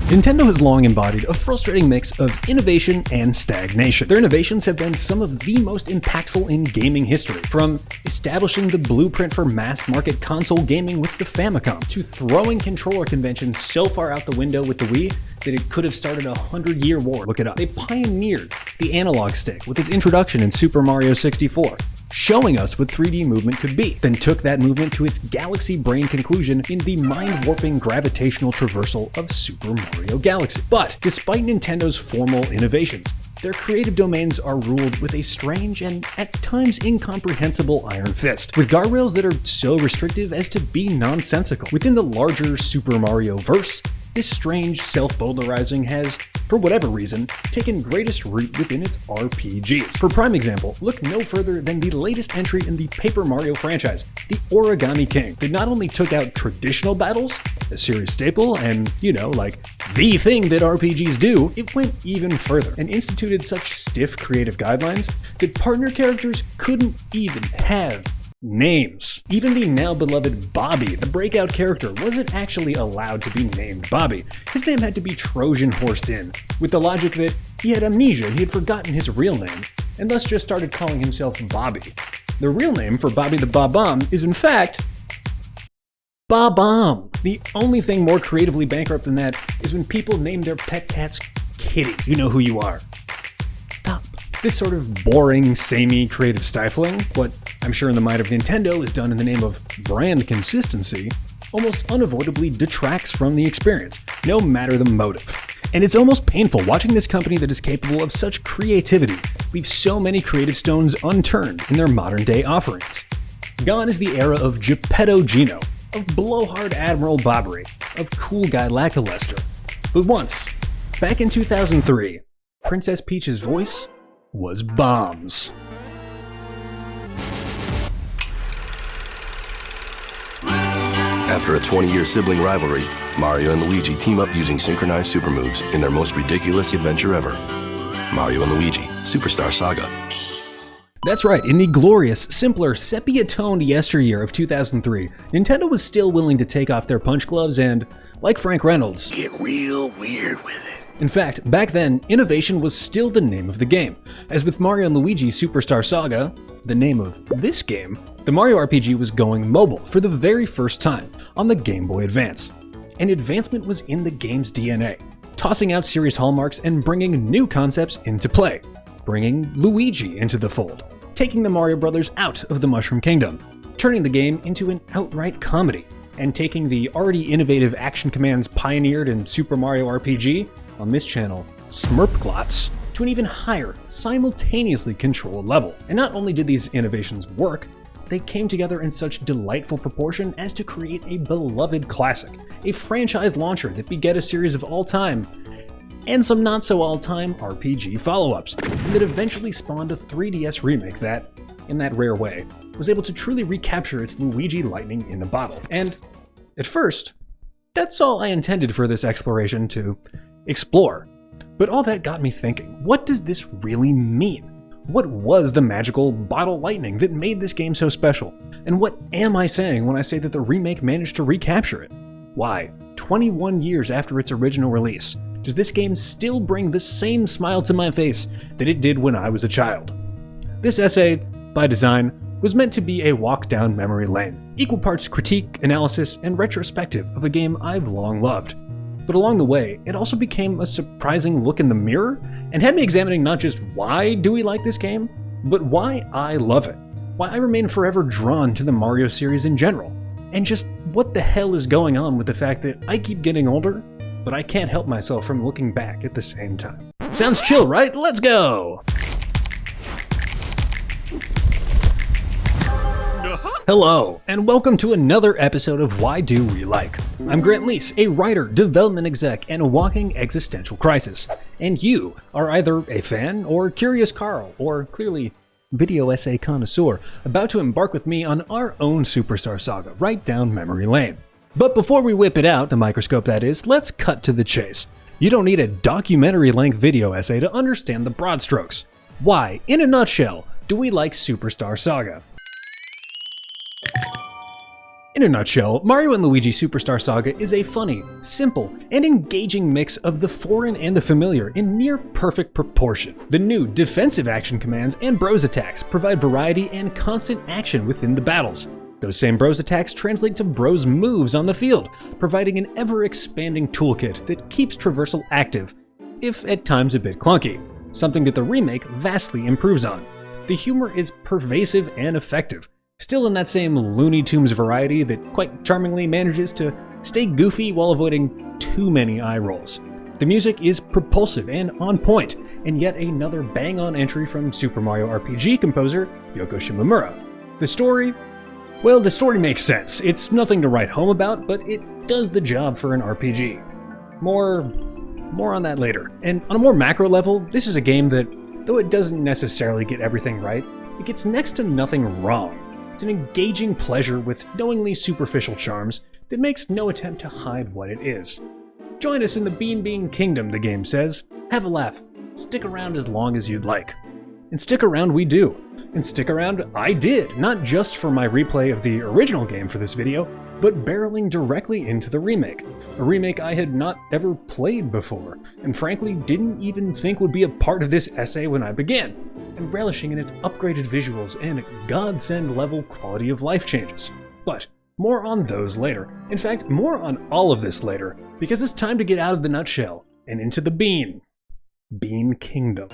Nintendo has long embodied a frustrating mix of innovation and stagnation. Their innovations have been some of the most impactful in gaming history, from establishing the blueprint for mass-market console gaming with the Famicom, to throwing controller conventions so far out the window with the Wii that it could have started a 100-year war. Look it up. They pioneered the analog stick with its introduction in Super Mario 64. Showing us what 3D movement could be, then took that movement to its galaxy-brain conclusion in the mind-warping gravitational traversal of Super Mario Galaxy. But despite Nintendo's formal innovations, their creative domains are ruled with a strange and at times incomprehensible iron fist, with guardrails that are so restrictive as to be nonsensical. Within the larger Super Mario verse, this strange self-bowdlerizing has, for whatever reason, taken greatest root within its RPGs. For prime example, look no further than the latest entry in the Paper Mario franchise, the Origami King, that not only took out traditional battles, a series staple, and, like, the thing that RPGs do, it went even further and instituted such stiff creative guidelines that partner characters couldn't even have names. Even the now beloved Bobby, the breakout character, wasn't actually allowed to be named Bobby. His name had to be Trojan horsed in, with the logic that he had amnesia and he had forgotten his real name, and thus just started calling himself Bobby. The real name for Bobby the Bob-omb is in fact Bob-omb. The only thing more creatively bankrupt than that is when people name their pet cats Kitty. You know who you are. Stop. This sort of boring, samey creative stifling, what I'm sure in the mind of Nintendo is done in the name of brand consistency, almost unavoidably detracts from the experience, no matter the motive. And it's almost painful watching this company that is capable of such creativity leave so many creative stones unturned in their modern-day offerings. Gone is the era of Geppetto Gino, of blowhard Admiral Bobbery, of cool guy Lackluster. But once, back in 2003, Princess Peach's voice was bombs. After a 20-year sibling rivalry, Mario and Luigi team up using synchronized super moves in their most ridiculous adventure ever, Mario and Luigi Superstar Saga. That's right, in the glorious, simpler, sepia-toned yesteryear of 2003, Nintendo was still willing to take off their punch gloves and, like Frank Reynolds, get real weird with it. In fact, back then, innovation was still the name of the game. As with Mario and Luigi Superstar Saga, the name of this game, the Mario RPG was going mobile for the very first time on the Game Boy Advance. And advancement was in the game's DNA, tossing out series hallmarks and bringing new concepts into play, bringing Luigi into the fold, taking the Mario Brothers out of the Mushroom Kingdom, turning the game into an outright comedy, and taking the already innovative action commands pioneered in Super Mario RPG, on this channel, Smurpglots, to an even higher, simultaneously controlled level. And not only did these innovations work, they came together in such delightful proportion as to create a beloved classic, a franchise launcher that beget a series of all-time, and some not-so-all-time RPG follow-ups, and that eventually spawned a 3DS remake that, in that rare way, was able to truly recapture its Luigi lightning in a bottle. And, at first, that's all I intended for this exploration to explore. But all that got me thinking, what does this really mean? What was the magical bottle lightning that made this game so special? And what am I saying when I say that the remake managed to recapture it? Why, 21 years after its original release, does this game still bring the same smile to my face that it did when I was a child? This essay, by design, was meant to be a walk down memory lane, equal parts critique, analysis, and retrospective of a game I've long loved. But along the way, it also became a surprising look in the mirror and had me examining not just why do we like this game, but why I love it, why I remain forever drawn to the Mario series in general, and just what the hell is going on with the fact that I keep getting older, but I can't help myself from looking back at the same time. Sounds chill, right? Let's go! Hello, and welcome to another episode of Why Do We Like? I'm Grant Lease, a writer, development exec, and a walking existential crisis. And you are either a fan, or curious Carl, or clearly video essay connoisseur, about to embark with me on our own Superstar Saga right down memory lane. But before we whip it out, the microscope that is, let's cut to the chase. You don't need a documentary-length video essay to understand the broad strokes. Why, in a nutshell, do we like Superstar Saga? In a nutshell, Mario & Luigi Superstar Saga is a funny, simple, and engaging mix of the foreign and the familiar in near perfect proportion. The new defensive action commands and bros attacks provide variety and constant action within the battles. Those same bros attacks translate to bros moves on the field, providing an ever-expanding toolkit that keeps traversal active, if at times a bit clunky, something that the remake vastly improves on. The humor is pervasive and effective, still in that same Looney Tunes variety that quite charmingly manages to stay goofy while avoiding too many eye rolls. The music is propulsive and on point, and yet another bang-on entry from Super Mario RPG composer Yoko Shimomura. The story? Well, the story makes sense. It's nothing to write home about, but it does the job for an RPG. More on that later. And on a more macro level, this is a game that, though it doesn't necessarily get everything right, it gets next to nothing wrong. It's an engaging pleasure with knowingly superficial charms that makes no attempt to hide what it is. Join us in the BeanBean Kingdom, the game says. Have a laugh. Stick around as long as you'd like. And stick around we do. And stick around I did, not just for my replay of the original game for this video, but barreling directly into the remake. A remake I had not ever played before, and frankly didn't even think would be a part of this essay when I began, and relishing in its upgraded visuals and godsend level quality of life changes. But more on those later. In fact, more on all of this later, because it's time to get out of the nutshell and into the BeanBean Kingdom.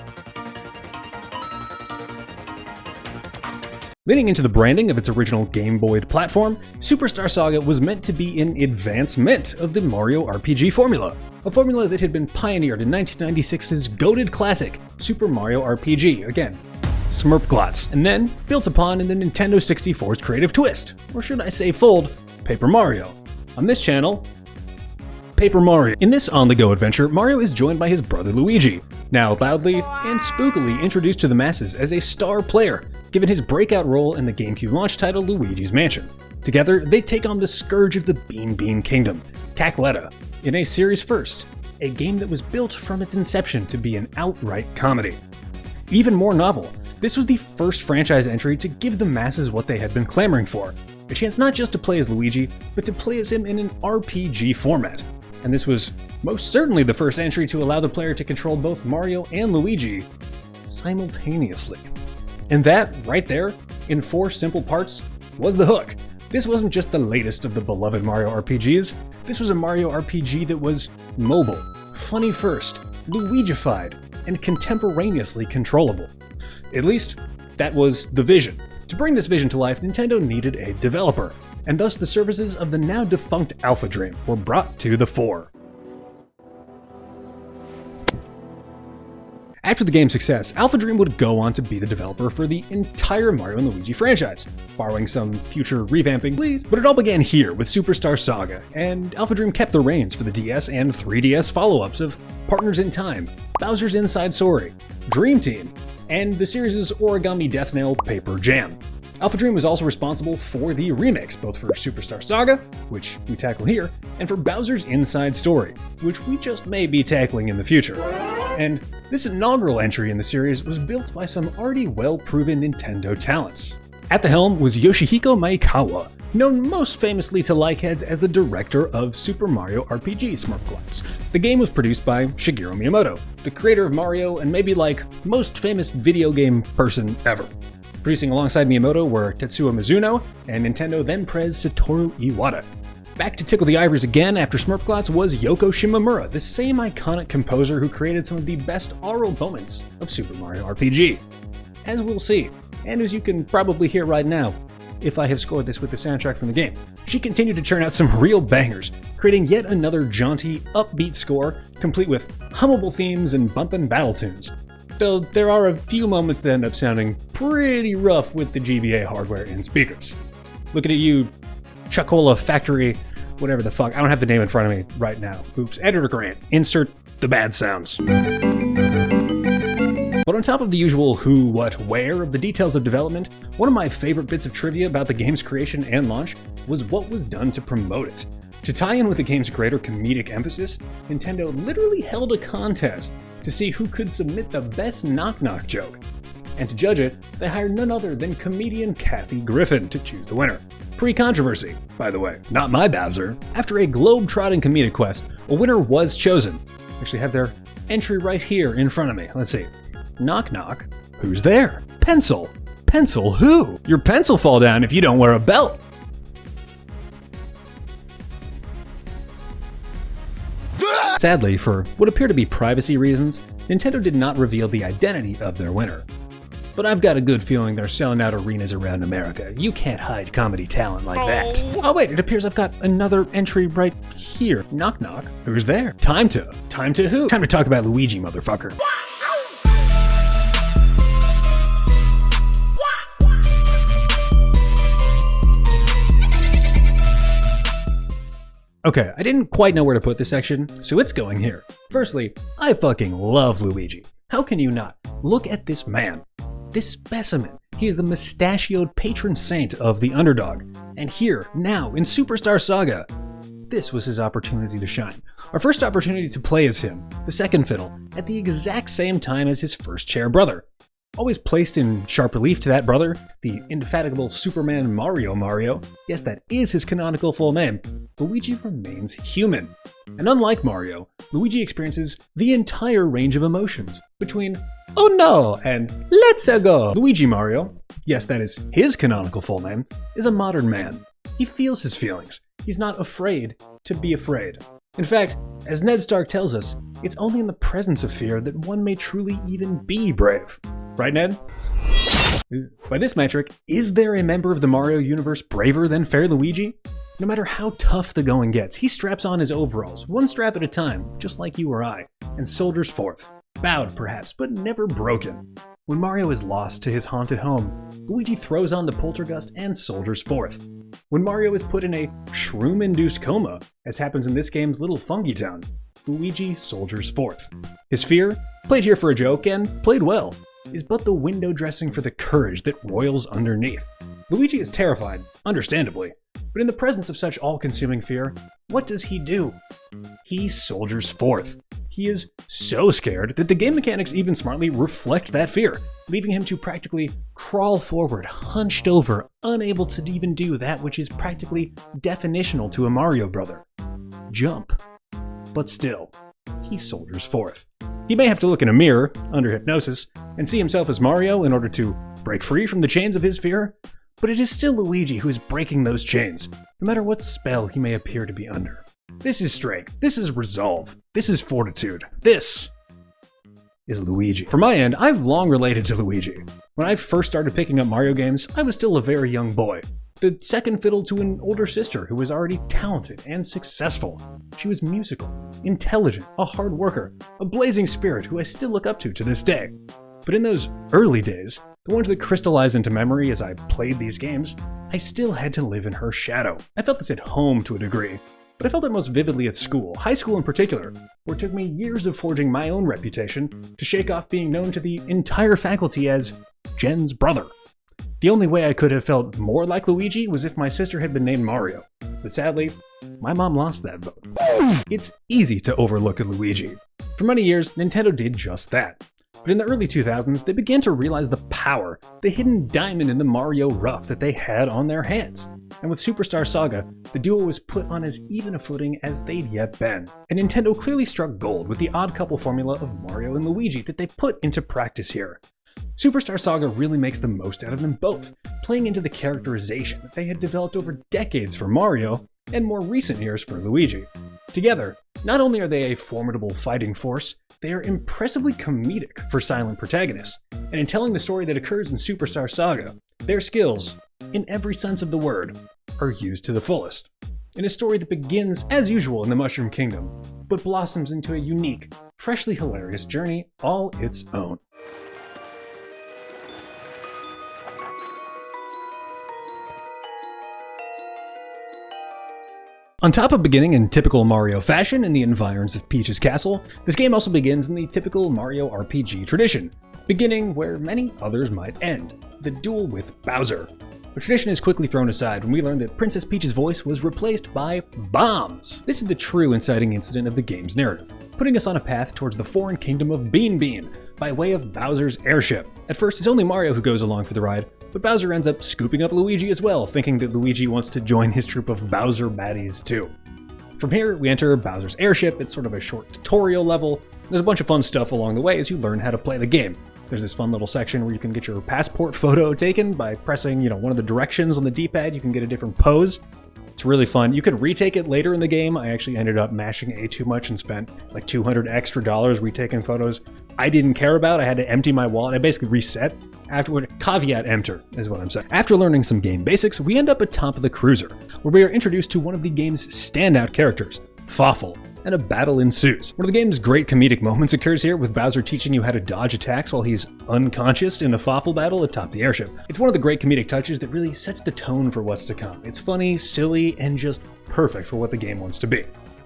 Leading into the branding of its original Game Boy platform, Superstar Saga was meant to be an advancement of the Mario RPG formula, a formula that had been pioneered in 1996's goated classic, Super Mario RPG, again, 𝒊𝒕'𝒔-𝒂-𝒓𝒆, and then built upon in the Nintendo 64's creative twist, or should I say fold, Paper Mario. On this channel, Paper Mario. In this on-the-go adventure, Mario is joined by his brother Luigi, now loudly and spookily introduced to the masses as a star player, given his breakout role in the GameCube launch title Luigi's Mansion. Together, they take on the scourge of the BeanBean Kingdom, 𝒂-𝒂-𝒓𝒆, in a series first, a game that was built from its inception to be an outright comedy. Even more novel, this was the first franchise entry to give the masses what they had been clamoring for, a chance not just to play as Luigi, but to play as him in an RPG format. And this was most certainly the first entry to allow the player to control both Mario and Luigi simultaneously. And that, right there, in 4 simple parts, was the hook. This wasn't just the latest of the beloved Mario RPGs, this was a Mario RPG that was mobile, funny first, Luigified, and contemporaneously controllable. At least, that was the vision. To bring this vision to life, Nintendo needed a developer, and thus the services of the now defunct Alpha Dream were brought to the fore. After the game's success, Alpha Dream would go on to be the developer for the entire Mario & Luigi franchise, borrowing some future revamping, please. But it all began here with Superstar Saga, and Alpha Dream kept the reins for the DS and 3DS follow-ups of Partners in Time, Bowser's Inside Story, Dream Team, and the series' Origami Death Nail Paper Jam. Alpha Dream was also responsible for the remakes, both for Superstar Saga, which we tackle here, and for Bowser's Inside Story, which we just may be tackling in the future. And this inaugural entry in the series was built by some already well-proven Nintendo talents. At the helm was Yoshihiko Maekawa, known most famously to Likeheads as the director of Super Mario RPG 𝒊𝒕'𝒔-𝒂-𝒓𝒆. The game was produced by Shigeru Miyamoto, the creator of Mario and maybe like most famous video game person ever. Producing alongside Miyamoto were Tetsuya Mizuno and Nintendo then-prez Satoru Iwata. Back to tickle the ivories again after 𝒊𝒕'𝒔-𝒂-𝒓𝒆 was Yoko Shimomura, the same iconic composer who created some of the best aural moments of Super Mario RPG. As we'll see, and as you can probably hear right now, if I have scored this with the soundtrack from the game, she continued to churn out some real bangers, creating yet another jaunty, upbeat score, complete with hummable themes and bumpin' battle tunes. Though there are a few moments that end up sounding pretty rough with the GBA hardware and speakers. Looking at you, Chocola Factory, whatever the fuck. I don't have the name in front of me right now. Oops. Editor Grant. Insert the bad sounds. But on top of the usual who, what, where of the details of development, one of my favorite bits of trivia about the game's creation and launch was what was done to promote it. To tie in with the game's greater comedic emphasis, Nintendo literally held a contest to see who could submit the best knock-knock joke. And to judge it, they hired none other than comedian Kathy Griffin to choose the winner. Pre-controversy, by the way, not my Bowser. After a globe-trotting comedic quest, a winner was chosen. I actually have their entry right here in front of me. Let's see. Knock knock. Who's there? Pencil. Pencil who? Your pencil fall down if you don't wear a belt. Sadly, for what appear to be privacy reasons, Nintendo did not reveal the identity of their winner. But I've got a good feeling they're selling out arenas around America. You can't hide comedy talent like that. Oh wait, it appears I've got another entry right here. Knock knock. Who's there? Time to who? Time to talk about Luigi, motherfucker. Okay, I didn't quite know where to put this section, so it's going here. Firstly, I fucking love Luigi. How can you not? Look at this man. This specimen. He is the mustachioed patron saint of the underdog. And here, now, in Superstar Saga, this was his opportunity to shine. Our first opportunity to play as him, the second fiddle, at the exact same time as his first chair brother. Always placed in sharp relief to that brother, the indefatigable Superman Mario, yes, that is his canonical full name, Luigi remains human. And unlike Mario, Luigi experiences the entire range of emotions between "oh no" and "let's go." Luigi Mario, yes, that is his canonical full name, is a modern man. He feels his feelings. He's not afraid to be afraid. In fact, as Ned Stark tells us, it's only in the presence of fear that one may truly even be brave. Right, Ned? By this metric, is there a member of the Mario universe braver than Fair Luigi? No matter how tough the going gets, he straps on his overalls, one strap at a time, just like you or I, and soldiers forth. Bowed, perhaps, but never broken. When Mario is lost to his haunted home, Luigi throws on the poltergust and soldiers forth. When Mario is put in a shroom-induced coma, as happens in this game's little fungi town, Luigi soldiers forth. His fear, played here for a joke and played well, is but the window dressing for the courage that roils underneath. Luigi is terrified, understandably, but in the presence of such all-consuming fear, what does he do? He soldiers forth. He is so scared that the game mechanics even smartly reflect that fear, leaving him to practically crawl forward, hunched over, unable to even do that which is practically definitional to a Mario brother. Jump. But still, he soldiers forth. He may have to look in a mirror, under hypnosis, and see himself as Mario in order to break free from the chains of his fear, but it is still Luigi who is breaking those chains, no matter what spell he may appear to be under. This is strength, this is resolve, this is fortitude, this is Luigi. For my end, I've long related to Luigi. When I first started picking up Mario games, I was still a very young boy, the second fiddle to an older sister who was already talented and successful. She was musical, intelligent, a hard worker, a blazing spirit who I still look up to this day. But in those early days, the ones that crystallized into memory as I played these games, I still had to live in her shadow. I felt this at home to a degree, but I felt it most vividly at school, high school in particular, where it took me years of forging my own reputation to shake off being known to the entire faculty as Jen's brother. The only way I could have felt more like Luigi was if my sister had been named Mario, but sadly, my mom lost that vote. It's easy to overlook a Luigi. For many years, Nintendo did just that. But in the early 2000s, they began to realize the power, the hidden diamond in the Mario rough that they had on their hands. And with Superstar Saga, the duo was put on as even a footing as they'd yet been. And Nintendo clearly struck gold with the odd couple formula of Mario and Luigi that they put into practice here. Superstar Saga really makes the most out of them both, playing into the characterization that they had developed over decades for Mario, and more recent years for Luigi. Together, not only are they a formidable fighting force, they are impressively comedic for silent protagonists, and in telling the story that occurs in Superstar Saga, their skills, in every sense of the word, are used to the fullest. In a story that begins, as usual, in the Mushroom Kingdom, but blossoms into a unique, freshly hilarious journey all its own. On top of beginning in typical Mario fashion in the environs of Peach's castle, this game also begins in the typical Mario RPG tradition, beginning where many others might end, the duel with Bowser. The tradition is quickly thrown aside when we learn that Princess Peach's voice was replaced by bombs. This is the true inciting incident of the game's narrative, putting us on a path towards the foreign kingdom of BeanBean by way of Bowser's airship. At first, it's only Mario who goes along for the ride, but Bowser ends up scooping up Luigi as well, thinking that Luigi wants to join his troop of Bowser baddies too. From here, we enter Bowser's airship. It's sort of a short tutorial level. There's a bunch of fun stuff along the way as you learn how to play the game. There's this fun little section where you can get your passport photo taken by pressing, one of the directions on the D-pad. You can get a different pose. It's really fun. You could retake it later in the game. I actually ended up mashing A too much and spent like $200 extra retaking photos I didn't care about. I had to empty my wallet. I basically reset afterward. Caveat emptor is what I'm saying. After learning some game basics, we end up atop of the cruiser, where we are introduced to one of the game's standout characters, Fawful, and a battle ensues. One of the game's great comedic moments occurs here, with Bowser teaching you how to dodge attacks while he's unconscious in the Fawful battle atop the airship. It's one of the great comedic touches that really sets the tone for what's to come. It's funny, silly, and just perfect for what the game wants to be.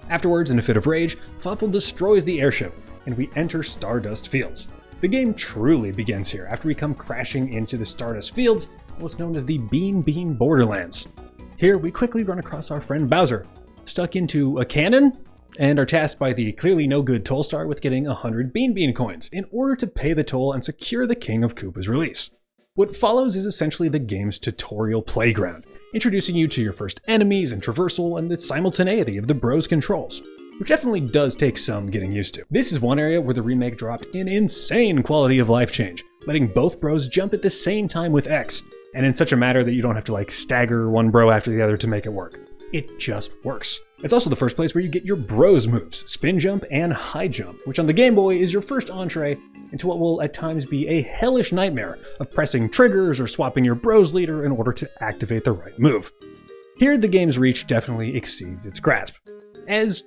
Afterwards, in a fit of rage, Fawful destroys the airship, and we enter Stardust Fields. The game truly begins here after we come crashing into the Stardust Fields, what's known as the BeanBean Borderlands. Here, we quickly run across our friend Bowser, stuck into a cannon, and are tasked by the clearly no good toll star with getting 100 BeanBean coins in order to pay the toll and secure the King of Koopa's release. What follows is essentially the game's tutorial playground, introducing you to your first enemies and traversal and the simultaneity of the Bros controls, which definitely does take some getting used to. This is one area where the remake dropped an insane quality of life change, letting both Bros jump at the same time with X, and in such a manner that you don't have to stagger one bro after the other to make it work. It just works. It's also the first place where you get your Bros moves, spin jump and high jump, which on the Game Boy is your first entree into what will at times be a hellish nightmare of pressing triggers or swapping your Bros leader in order to activate the right move. Here, the game's reach definitely exceeds its grasp. As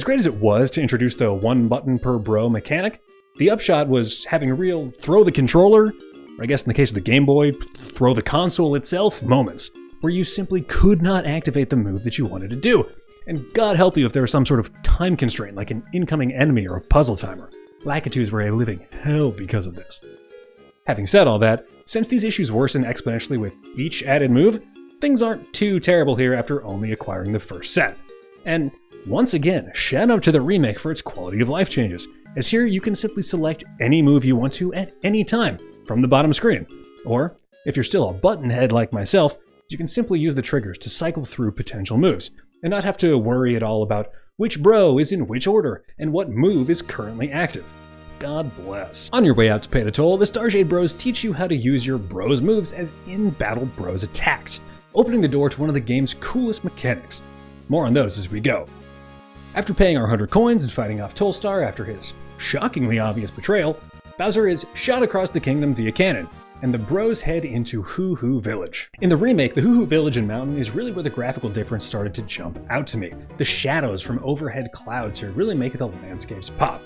great as it was to introduce the one button per bro mechanic, the upshot was having a real throw the controller, or I guess in the case of the Game Boy, throw the console itself moments, where you simply could not activate the move that you wanted to do. And God help you if there was some sort of time constraint, like an incoming enemy or a puzzle timer. Lakitus were a living hell because of this. Having said all that, since these issues worsen exponentially with each added move, things aren't too terrible here after only acquiring the first set. And once again, shout out to the remake for its quality of life changes, as here you can simply select any move you want to at any time from the bottom screen. Or, if you're still a buttonhead like myself, you can simply use the triggers to cycle through potential moves, and not have to worry at all about which bro is in which order and what move is currently active. God bless. On your way out to pay the toll, the Starshade Bros teach you how to use your Bros moves as in-battle Bros attacks, opening the door to one of the game's coolest mechanics. More on those as we go. After paying our 100 coins and fighting off Tollstar after his shockingly obvious betrayal, Bowser is shot across the kingdom via cannon, and the Bros head into Hoo Hoo Village. In the remake, the Hoo Hoo Village and mountain is really where the graphical difference started to jump out to me. The shadows from overhead clouds here really make the landscapes pop.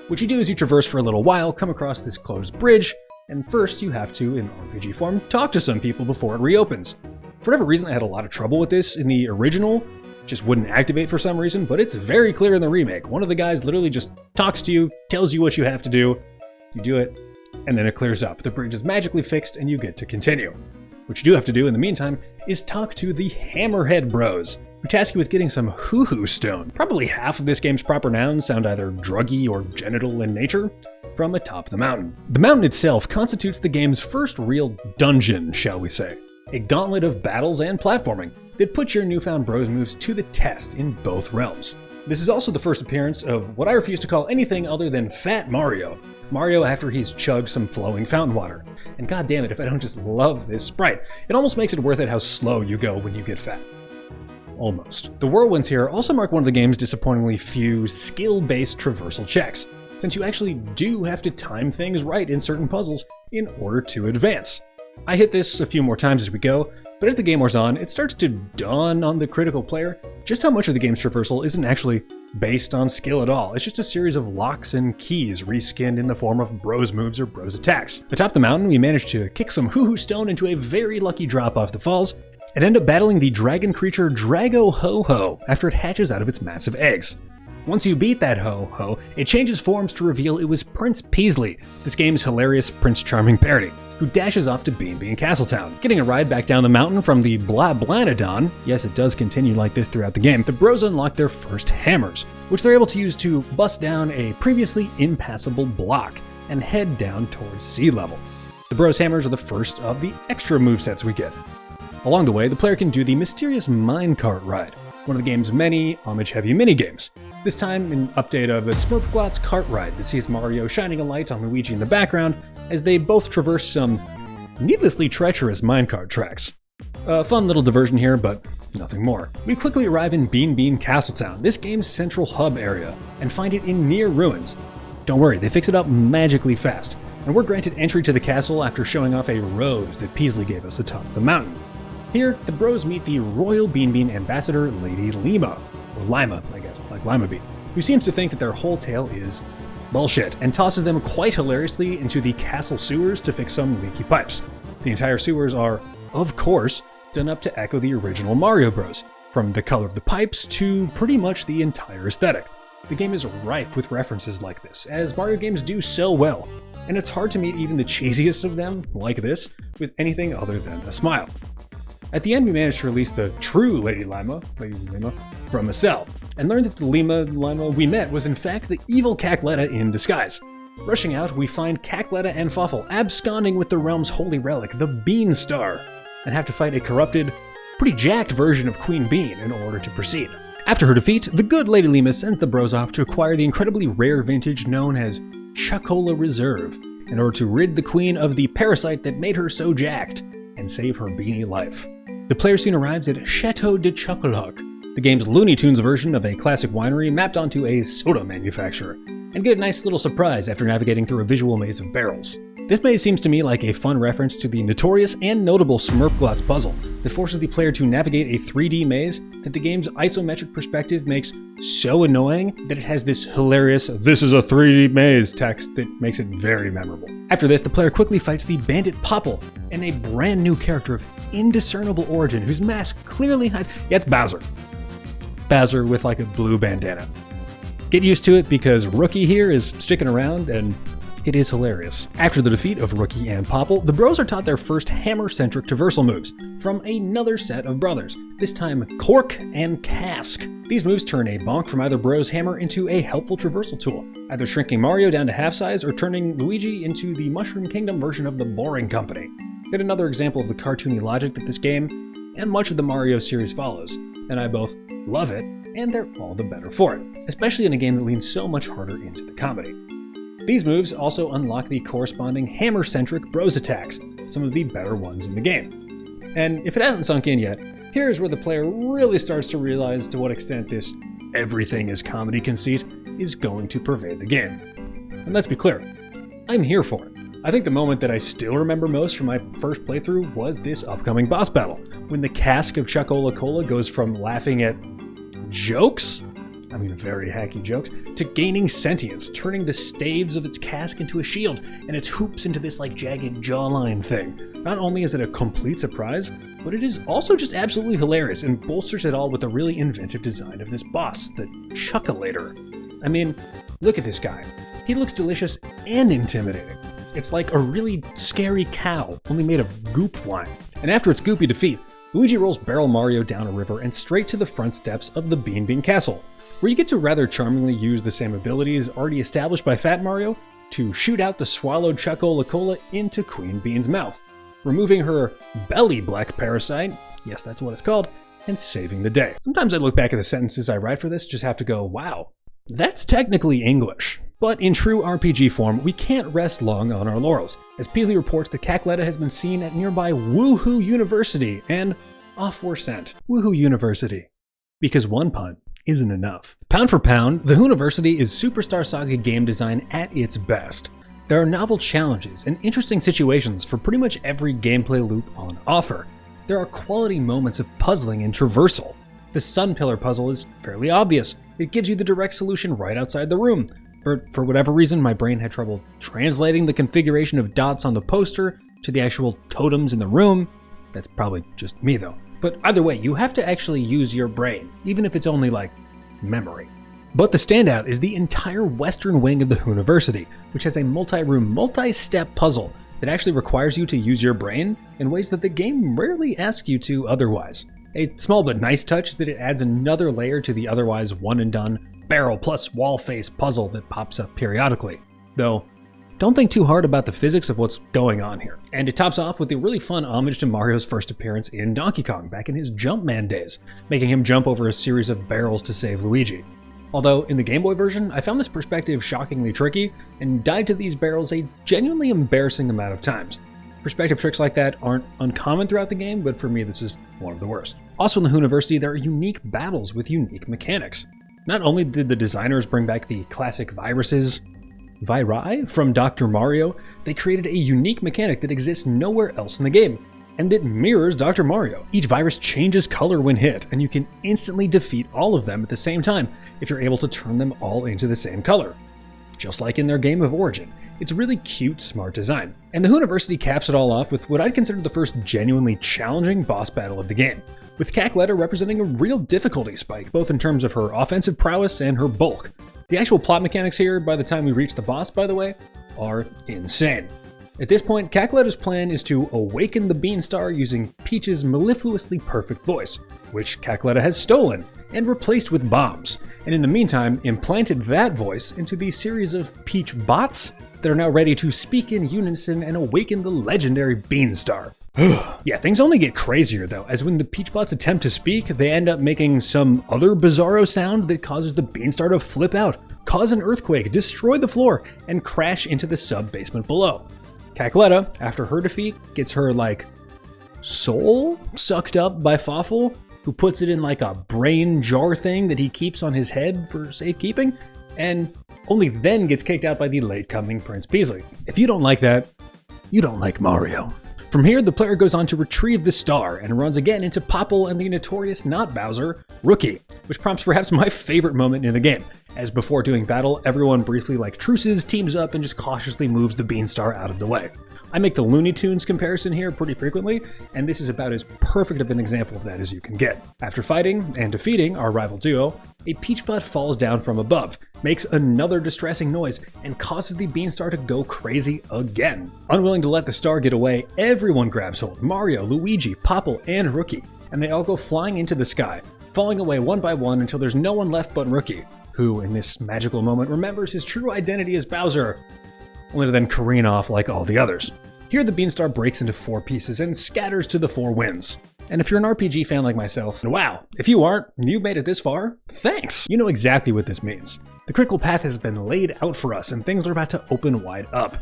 What you do is you traverse for a little while, come across this closed bridge, and first you have to, in RPG form, talk to some people before it reopens. For whatever reason, I had a lot of trouble with this in the original. It just wouldn't activate for some reason, but it's very clear in the remake. One of the guys literally just talks to you, tells you what you have to do, you do it, and then it clears up. The bridge is magically fixed and you get to continue. What you do have to do in the meantime is talk to the Hammerhead Bros, who task you with getting some Hoo Hoo Stone. Probably half of this game's proper nouns sound either druggy or genital in nature, from atop the mountain. The mountain itself constitutes the game's first real dungeon, shall we say. A gauntlet of battles and platforming that puts your newfound Bros moves to the test in both realms. This is also the first appearance of what I refuse to call anything other than Fat Mario. Mario after he's chugged some flowing fountain water. And god damn it if I don't just love this sprite. It almost makes it worth it how slow you go when you get fat. Almost. The whirlwinds here also mark one of the game's disappointingly few skill-based traversal checks, since you actually do have to time things right in certain puzzles in order to advance. I hit this a few more times as we go, but as the game wears on, it starts to dawn on the critical player just how much of the game's traversal isn't actually based on skill at all. It's just a series of locks and keys reskinned in the form of Bros moves or Bros attacks. Atop the mountain, we manage to kick some Hoo Hoo Stone into a very lucky drop off the falls, and end up battling the dragon creature Drago-Ho-Ho after it hatches out of its massive eggs. Once you beat that Ho-Ho, it changes forms to reveal it was Prince Peasley, this game's hilarious Prince Charming parody, who dashes off to BeanBean Castletown. Getting a ride back down the mountain from the Blah-Blanodon, yes it does continue like this throughout the game, the Bros unlock their first hammers, which they're able to use to bust down a previously impassable block and head down towards sea level. The Bros Hammers are the first of the extra movesets we get. Along the way, the player can do the mysterious minecart ride, one of the game's many homage-heavy minigames. This time, an update of a 𝒊𝒕'𝒔 cart ride that sees Mario shining a light on Luigi in the background as they both traverse some needlessly treacherous minecart tracks. A fun little diversion here, but nothing more. We quickly arrive in BeanBean Castletown, this game's central hub area, and find it in near ruins. Don't worry, they fix it up magically fast, and we're granted entry to the castle after showing off a rose that 𝒂𝒉𝒐𝒃 gave us atop the mountain. Here, the bros meet the royal BeanBean ambassador, Lady Lima, or Lima, I guess, like Lima Bean, who seems to think that their whole tale is bullshit, and tosses them quite hilariously into the castle sewers to fix some leaky pipes. The entire sewers are, of course, done up to echo the original Mario Bros, from the color of the pipes to pretty much the entire aesthetic. The game is rife with references like this, as Mario games do so well, and it's hard to meet even the cheesiest of them, like this, with anything other than a smile. At the end, we managed to release the true Lady Lima from a cell, and learned that the Lima we met was in fact the evil 𝒂𝒂 in disguise. Rushing out, we find 𝒂𝒂 and Fawful absconding with the realm's holy relic, the Bean Star, and have to fight a corrupted, pretty jacked version of Queen Bean in order to proceed. After her defeat, the good Lady Lima sends the bros off to acquire the incredibly rare vintage known as Chocola Reserve, in order to rid the queen of the parasite that made her so jacked, and save her beanie life. The player soon arrives at Château de Chocolat, the game's Looney Tunes version of a classic winery mapped onto a soda manufacturer, and get a nice little surprise after navigating through a visual maze of barrels. This maze seems to me like a fun reference to the notorious and notable 𝒊𝒕'𝒔 puzzle that forces the player to navigate a 3D maze that the game's isometric perspective makes so annoying that it has this hilarious "this is a 3D maze" text that makes it very memorable. After this, the player quickly fights the bandit Popple, and a brand new character of indiscernible origin whose mask clearly hides— yeah, it's Bowser. Bowser with like a blue bandana. Get used to it because Rookie here is sticking around and it is hilarious. After the defeat of Rookie and Popple, the bros are taught their first hammer-centric traversal moves from another set of brothers, this time Cork and Cask. These moves turn a bonk from either bro's hammer into a helpful traversal tool, either shrinking Mario down to half size or turning Luigi into the Mushroom Kingdom version of the Boring Company. Yet another example of the cartoony logic that this game and much of the Mario series follows, and I both love it and they're all the better for it, especially in a game that leans so much harder into the comedy. These moves also unlock the corresponding hammer-centric bros attacks, some of the better ones in the game. And if it hasn't sunk in yet, here's where the player really starts to realize to what extent this everything is comedy conceit is going to pervade the game. And let's be clear, I'm here for it. I think the moment that I still remember most from my first playthrough was this upcoming boss battle, when the cask of Chocola goes from laughing at jokes, I mean very hacky jokes, to gaining sentience, turning the staves of its cask into a shield, and its hoops into this like jagged jawline thing. Not only is it a complete surprise, but it is also just absolutely hilarious and bolsters it all with the really inventive design of this boss, the Chuckolator. I mean, look at this guy. He looks delicious and intimidating. It's like a really scary cow, only made of goop wine. And after its goopy defeat, Luigi rolls Barrel Mario down a river and straight to the front steps of the BeanBean Castle, where you get to rather charmingly use the same abilities already established by Fat Mario to shoot out the swallowed Chocola into Queen Bean's mouth, removing her belly black parasite, yes that's what it's called, and saving the day. Sometimes I look back at the sentences I write for this, just have to go, wow, that's technically English. But in true RPG form, we can't rest long on our laurels, as 𝒂𝒉𝒐𝒃 reports that 𝒂𝒂 has been seen at nearby Woohoo University, and off we're sent. Woohoo University. Because one pun isn't enough. Pound for pound, the Hooniversity is Superstar Saga game design at its best. There are novel challenges and interesting situations for pretty much every gameplay loop on offer. There are quality moments of puzzling and traversal. The Sun Pillar puzzle is fairly obvious. It gives you the direct solution right outside the room. But for whatever reason, my brain had trouble translating the configuration of dots on the poster to the actual totems in the room. That's probably just me though. But either way, you have to actually use your brain, even if it's only like memory. But the standout is the entire western wing of the Hooniversity, which has a multi-room, multi-step puzzle that actually requires you to use your brain in ways that the game rarely asks you to otherwise. A small but nice touch is that it adds another layer to the otherwise one and done barrel plus wall face puzzle that pops up periodically. Though, Don't think too hard about the physics of what's going on here. And it tops off with a really fun homage to Mario's first appearance in Donkey Kong back in his Jumpman days, making him jump over a series of barrels to save Luigi. Although in the Game Boy version, I found this perspective shockingly tricky and died to these barrels a genuinely embarrassing amount of times. Perspective tricks like that aren't uncommon throughout the game, but for me this is one of the worst. Also in the Hooniversity, there are unique battles with unique mechanics. Not only did the designers bring back the classic viruses from Dr. Mario, they created a unique mechanic that exists nowhere else in the game, and it mirrors Dr. Mario. Each virus changes color when hit, and you can instantly defeat all of them at the same time if you're able to turn them all into the same color. Just like in their game of origin. It's really cute, smart design. And the Hooniversity caps it all off with what I'd consider the first genuinely challenging boss battle of the game, with 𝒂-𝒕'𝒔 representing a real difficulty spike, both in terms of her offensive prowess and her bulk. The actual plot mechanics here, by the time we reach the boss, by the way, are insane. At this point, 𝒂-𝒕'𝒔's plan is to awaken the Beanstar using Peach's mellifluously perfect voice, which 𝒂-𝒕'𝒔 has stolen and replaced with bombs, and in the meantime implanted that voice into the series of Peach bots that are now ready to speak in unison and awaken the legendary Beanstar. Yeah, things only get crazier though, as when the Peach bots attempt to speak, they end up making some other bizarro sound that causes the Beanstar to flip out, cause an earthquake, destroy the floor, and crash into the sub-basement below. 𝒂-𝒕'𝒔, after her defeat, gets her, soul sucked up by Fawful, who puts it in a brain jar thing that he keeps on his head for safekeeping, and only then gets kicked out by the late-coming Prince Peasley. If you don't like that, you don't like Mario. From here, the player goes on to retrieve the star and runs again into Popple and the notorious not Bowser, Rookie, which prompts perhaps my favorite moment in the game, as before doing battle, everyone briefly truces, teams up, and just cautiously moves the Beanstar out of the way. I make the Looney Tunes comparison here pretty frequently, and this is about as perfect of an example of that as you can get. After fighting and defeating our rival duo, a Peach Bot falls down from above, makes another distressing noise, and causes the Beanstar to go crazy again. Unwilling to let the star get away, everyone grabs hold, Mario, Luigi, Popple, and Rookie, and they all go flying into the sky, falling away one by one until there's no one left but Rookie, who in this magical moment remembers his true identity as Bowser, only to then careen off like all the others. Here the Beanstar breaks into 4 pieces and scatters to the 4 winds. And if you're an RPG fan like myself, wow, if you aren't, and you've made it this far, thanks! You know exactly what this means. The critical path has been laid out for us and things are about to open wide up.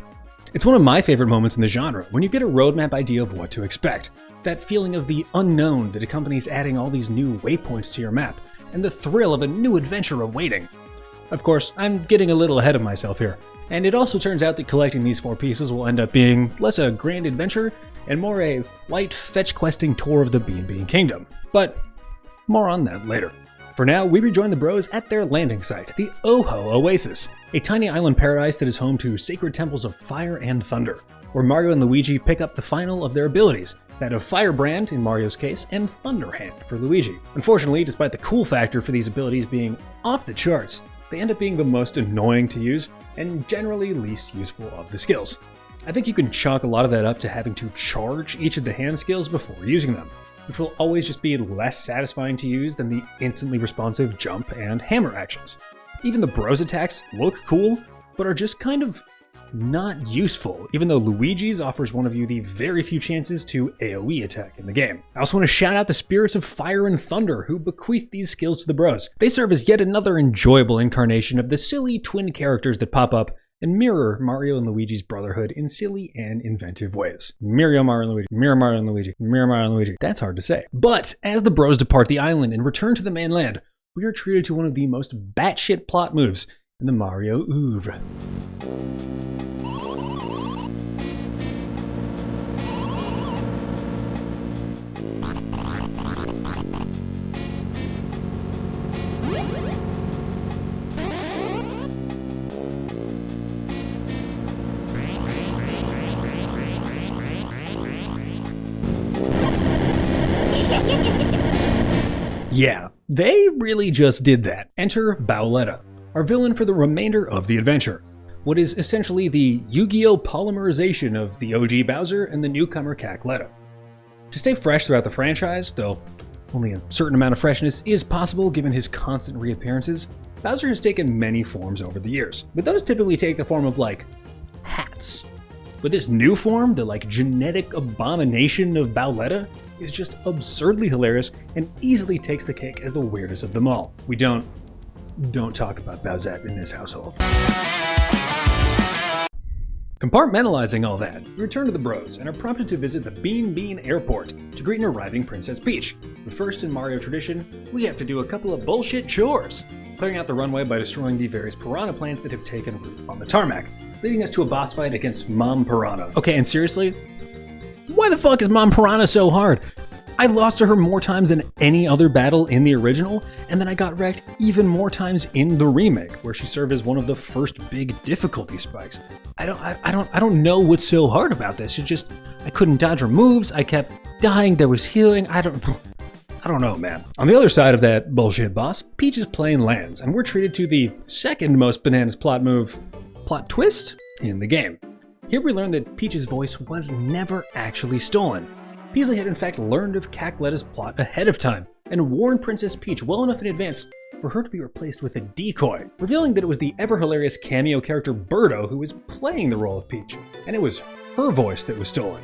It's one of my favorite moments in the genre, when you get a roadmap idea of what to expect. That feeling of the unknown that accompanies adding all these new waypoints to your map, and the thrill of a new adventure awaiting. Of course, I'm getting a little ahead of myself here, and it also turns out that collecting these 4 pieces will end up being less a grand adventure and more a light fetch-questing tour of the BeanBean Kingdom. But more on that later. For now, we rejoin the bros at their landing site, the Oho Oasis, a tiny island paradise that is home to sacred temples of fire and thunder, where Mario and Luigi pick up the final of their abilities, that of Firebrand in Mario's case, and Thunderhand for Luigi. Unfortunately, despite the cool factor for these abilities being off the charts, they end up being the most annoying to use and generally least useful of the skills. I think you can chalk a lot of that up to having to charge each of the hand skills before using them, which will always just be less satisfying to use than the instantly responsive jump and hammer actions. Even the bros attacks look cool, but are just kind of not useful, even though Luigi's offers one of you the very few chances to AoE attack in the game. I also want to shout out the spirits of fire and thunder who bequeath these skills to the bros. They serve as yet another enjoyable incarnation of the silly twin characters that pop up and mirror Mario and Luigi's brotherhood in silly and inventive ways. Mario and Luigi, Mario and Luigi, Mario and Luigi. That's hard to say. But as the bros depart the island and return to the mainland, we are treated to one of the most batshit plot moves in the Mario oeuvre. Yeah, they really just did that. Enter 𝒊𝒕'𝒔, our villain for the remainder of the adventure. What is essentially the Yu-Gi-Oh! Polymerization of the OG Bowser and the newcomer 𝒂-𝒕'𝒔. To stay fresh throughout the franchise, though only a certain amount of freshness is possible given his constant reappearances, Bowser has taken many forms over the years, but those typically take the form of hat. But this new form, the genetic abomination of 𝒊𝒐𝒂, is just absurdly hilarious and easily takes the cake as the weirdest of them all. We don't talk about 𝒊𝒐𝒂 in this household. Compartmentalizing all that, we return to the bros and are prompted to visit the BeanBean Airport to greet an arriving Princess Peach. But first, in Mario tradition, we have to do a couple of bullshit chores, clearing out the runway by destroying the various piranha planes that have taken root on the tarmac, leading us to a boss fight against Mom Piranha. Okay, and seriously, why the fuck is Mom Piranha so hard? I lost to her more times than any other battle in the original, and then I got wrecked even more times in the remake, where she served as one of the first big difficulty spikes. I don't know what's so hard about this. I couldn't dodge her moves. I kept dying. There was healing. I don't know, man. On the other side of that bullshit boss, Peach's plane lands, and we're treated to the second most bananas plot twist in the game. Here we learn that Peach's voice was never actually stolen. Peasley had in fact learned of 𝒂-𝒂𝒄 plot ahead of time and warned Princess Peach well enough in advance for her to be replaced with a decoy, revealing that it was the ever-hilarious cameo character Birdo who was playing the role of Peach, and it was her voice that was stolen.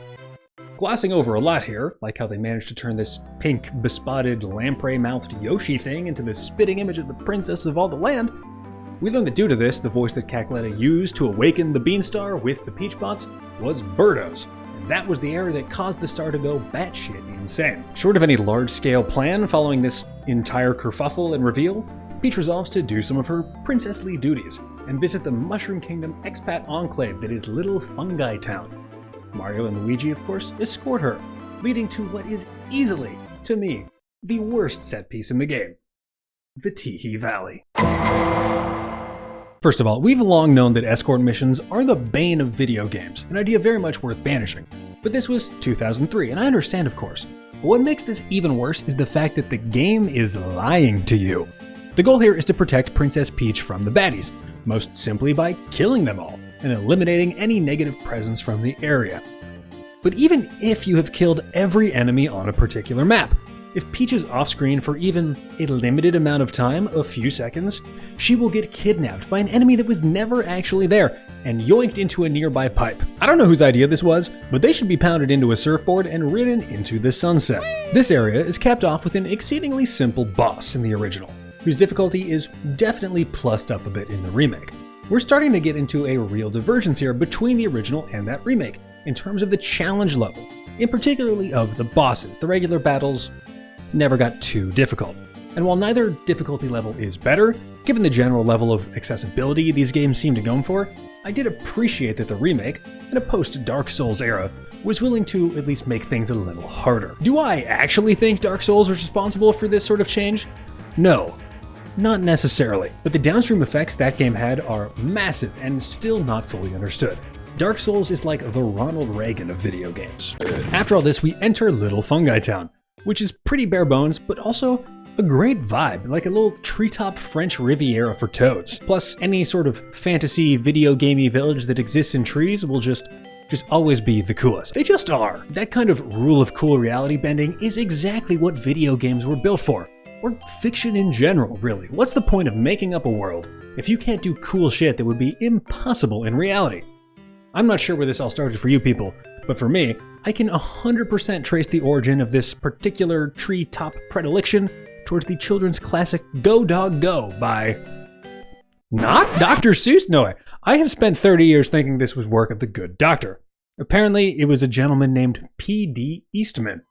Glossing over a lot here, like how they managed to turn this pink, bespotted, lamprey-mouthed Yoshi thing into the spitting image of the princess of all the land, we learn that due to this, the voice that 𝒂-𝒂𝒄 used to awaken the Beanstar with the Peach Bots was Birdo's. That was the error that caused the star to go batshit insane. Short of any large-scale plan following this entire kerfuffle and reveal, Peach resolves to do some of her princessly duties and visit the Mushroom Kingdom expat enclave that is Little Fungi Town. Mario and Luigi, of course, escort her, leading to what is easily, to me, the worst set piece in the game, the Teehee Valley. First of all, we've long known that escort missions are the bane of video games, an idea very much worth banishing. But this was 2003, and I understand, of course. But what makes this even worse is the fact that the game is lying to you. The goal here is to protect Princess Peach from the baddies, most simply by killing them all, and eliminating any negative presence from the area. But even if you have killed every enemy on a particular map, if Peach is off-screen for even a limited amount of time, a few seconds, she will get kidnapped by an enemy that was never actually there and yoinked into a nearby pipe. I don't know whose idea this was, but they should be pounded into a surfboard and ridden into the sunset. This area is capped off with an exceedingly simple boss in the original, whose difficulty is definitely plussed up a bit in the remake. We're starting to get into a real divergence here between the original and that remake, in terms of the challenge level, in particularly of the bosses. The regular battles never got too difficult. And while neither difficulty level is better, given the general level of accessibility these games seem to go for, I did appreciate that the remake, in a post-Dark Souls era, was willing to at least make things a little harder. Do I actually think Dark Souls was responsible for this sort of change? No, not necessarily. But the downstream effects that game had are massive and still not fully understood. Dark Souls is like the Ronald Reagan of video games. After all this, we enter Little Fungi Town, which is pretty bare bones, but also a great vibe, like a little treetop French Riviera for toads. Plus, any sort of fantasy video gamey village that exists in trees will just always be the coolest. They just are. That kind of rule of cool reality bending is exactly what video games were built for. Or fiction in general, really. What's the point of making up a world if you can't do cool shit that would be impossible in reality? I'm not sure where this all started for you people, but for me, I can 100% trace the origin of this particular treetop predilection towards the children's classic Go Dog Go by... not Dr. Seuss? No way. I have spent 30 years thinking this was work of the good doctor. Apparently, it was a gentleman named P.D. Eastman.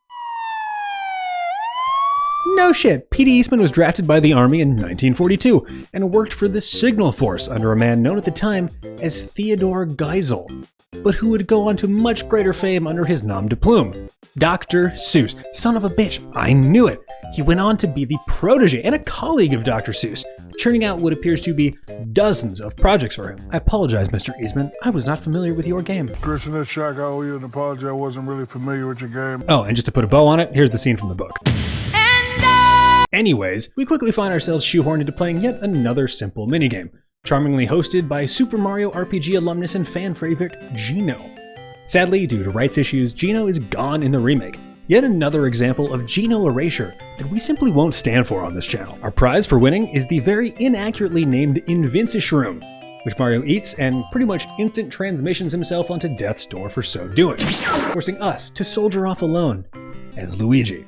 No shit, P.D. Eastman was drafted by the Army in 1942 and worked for the Signal Force under a man known at the time as Theodore Geisel, but who would go on to much greater fame under his nom de plume, Dr. Seuss. Son of a bitch, I knew it. He went on to be the protege and a colleague of Dr. Seuss, churning out what appears to be dozens of projects for him. I apologize, Mr. Eastman. I was not familiar with your game. Christian, that's Shaq. I owe you an apology. I wasn't really familiar with your game. Oh, and just to put a bow on it, here's the scene from the book. Anyways, we quickly find ourselves shoehorned into playing yet another simple minigame, charmingly hosted by Super Mario RPG alumnus and fan favorite Gino. Sadly, due to rights issues, Gino is gone in the remake. Yet another example of Gino erasure that we simply won't stand for on this channel. Our prize for winning is the very inaccurately named Invincishroom. which Mario eats and pretty much instant transmissions himself onto death's door for so doing, forcing us to soldier off alone as Luigi.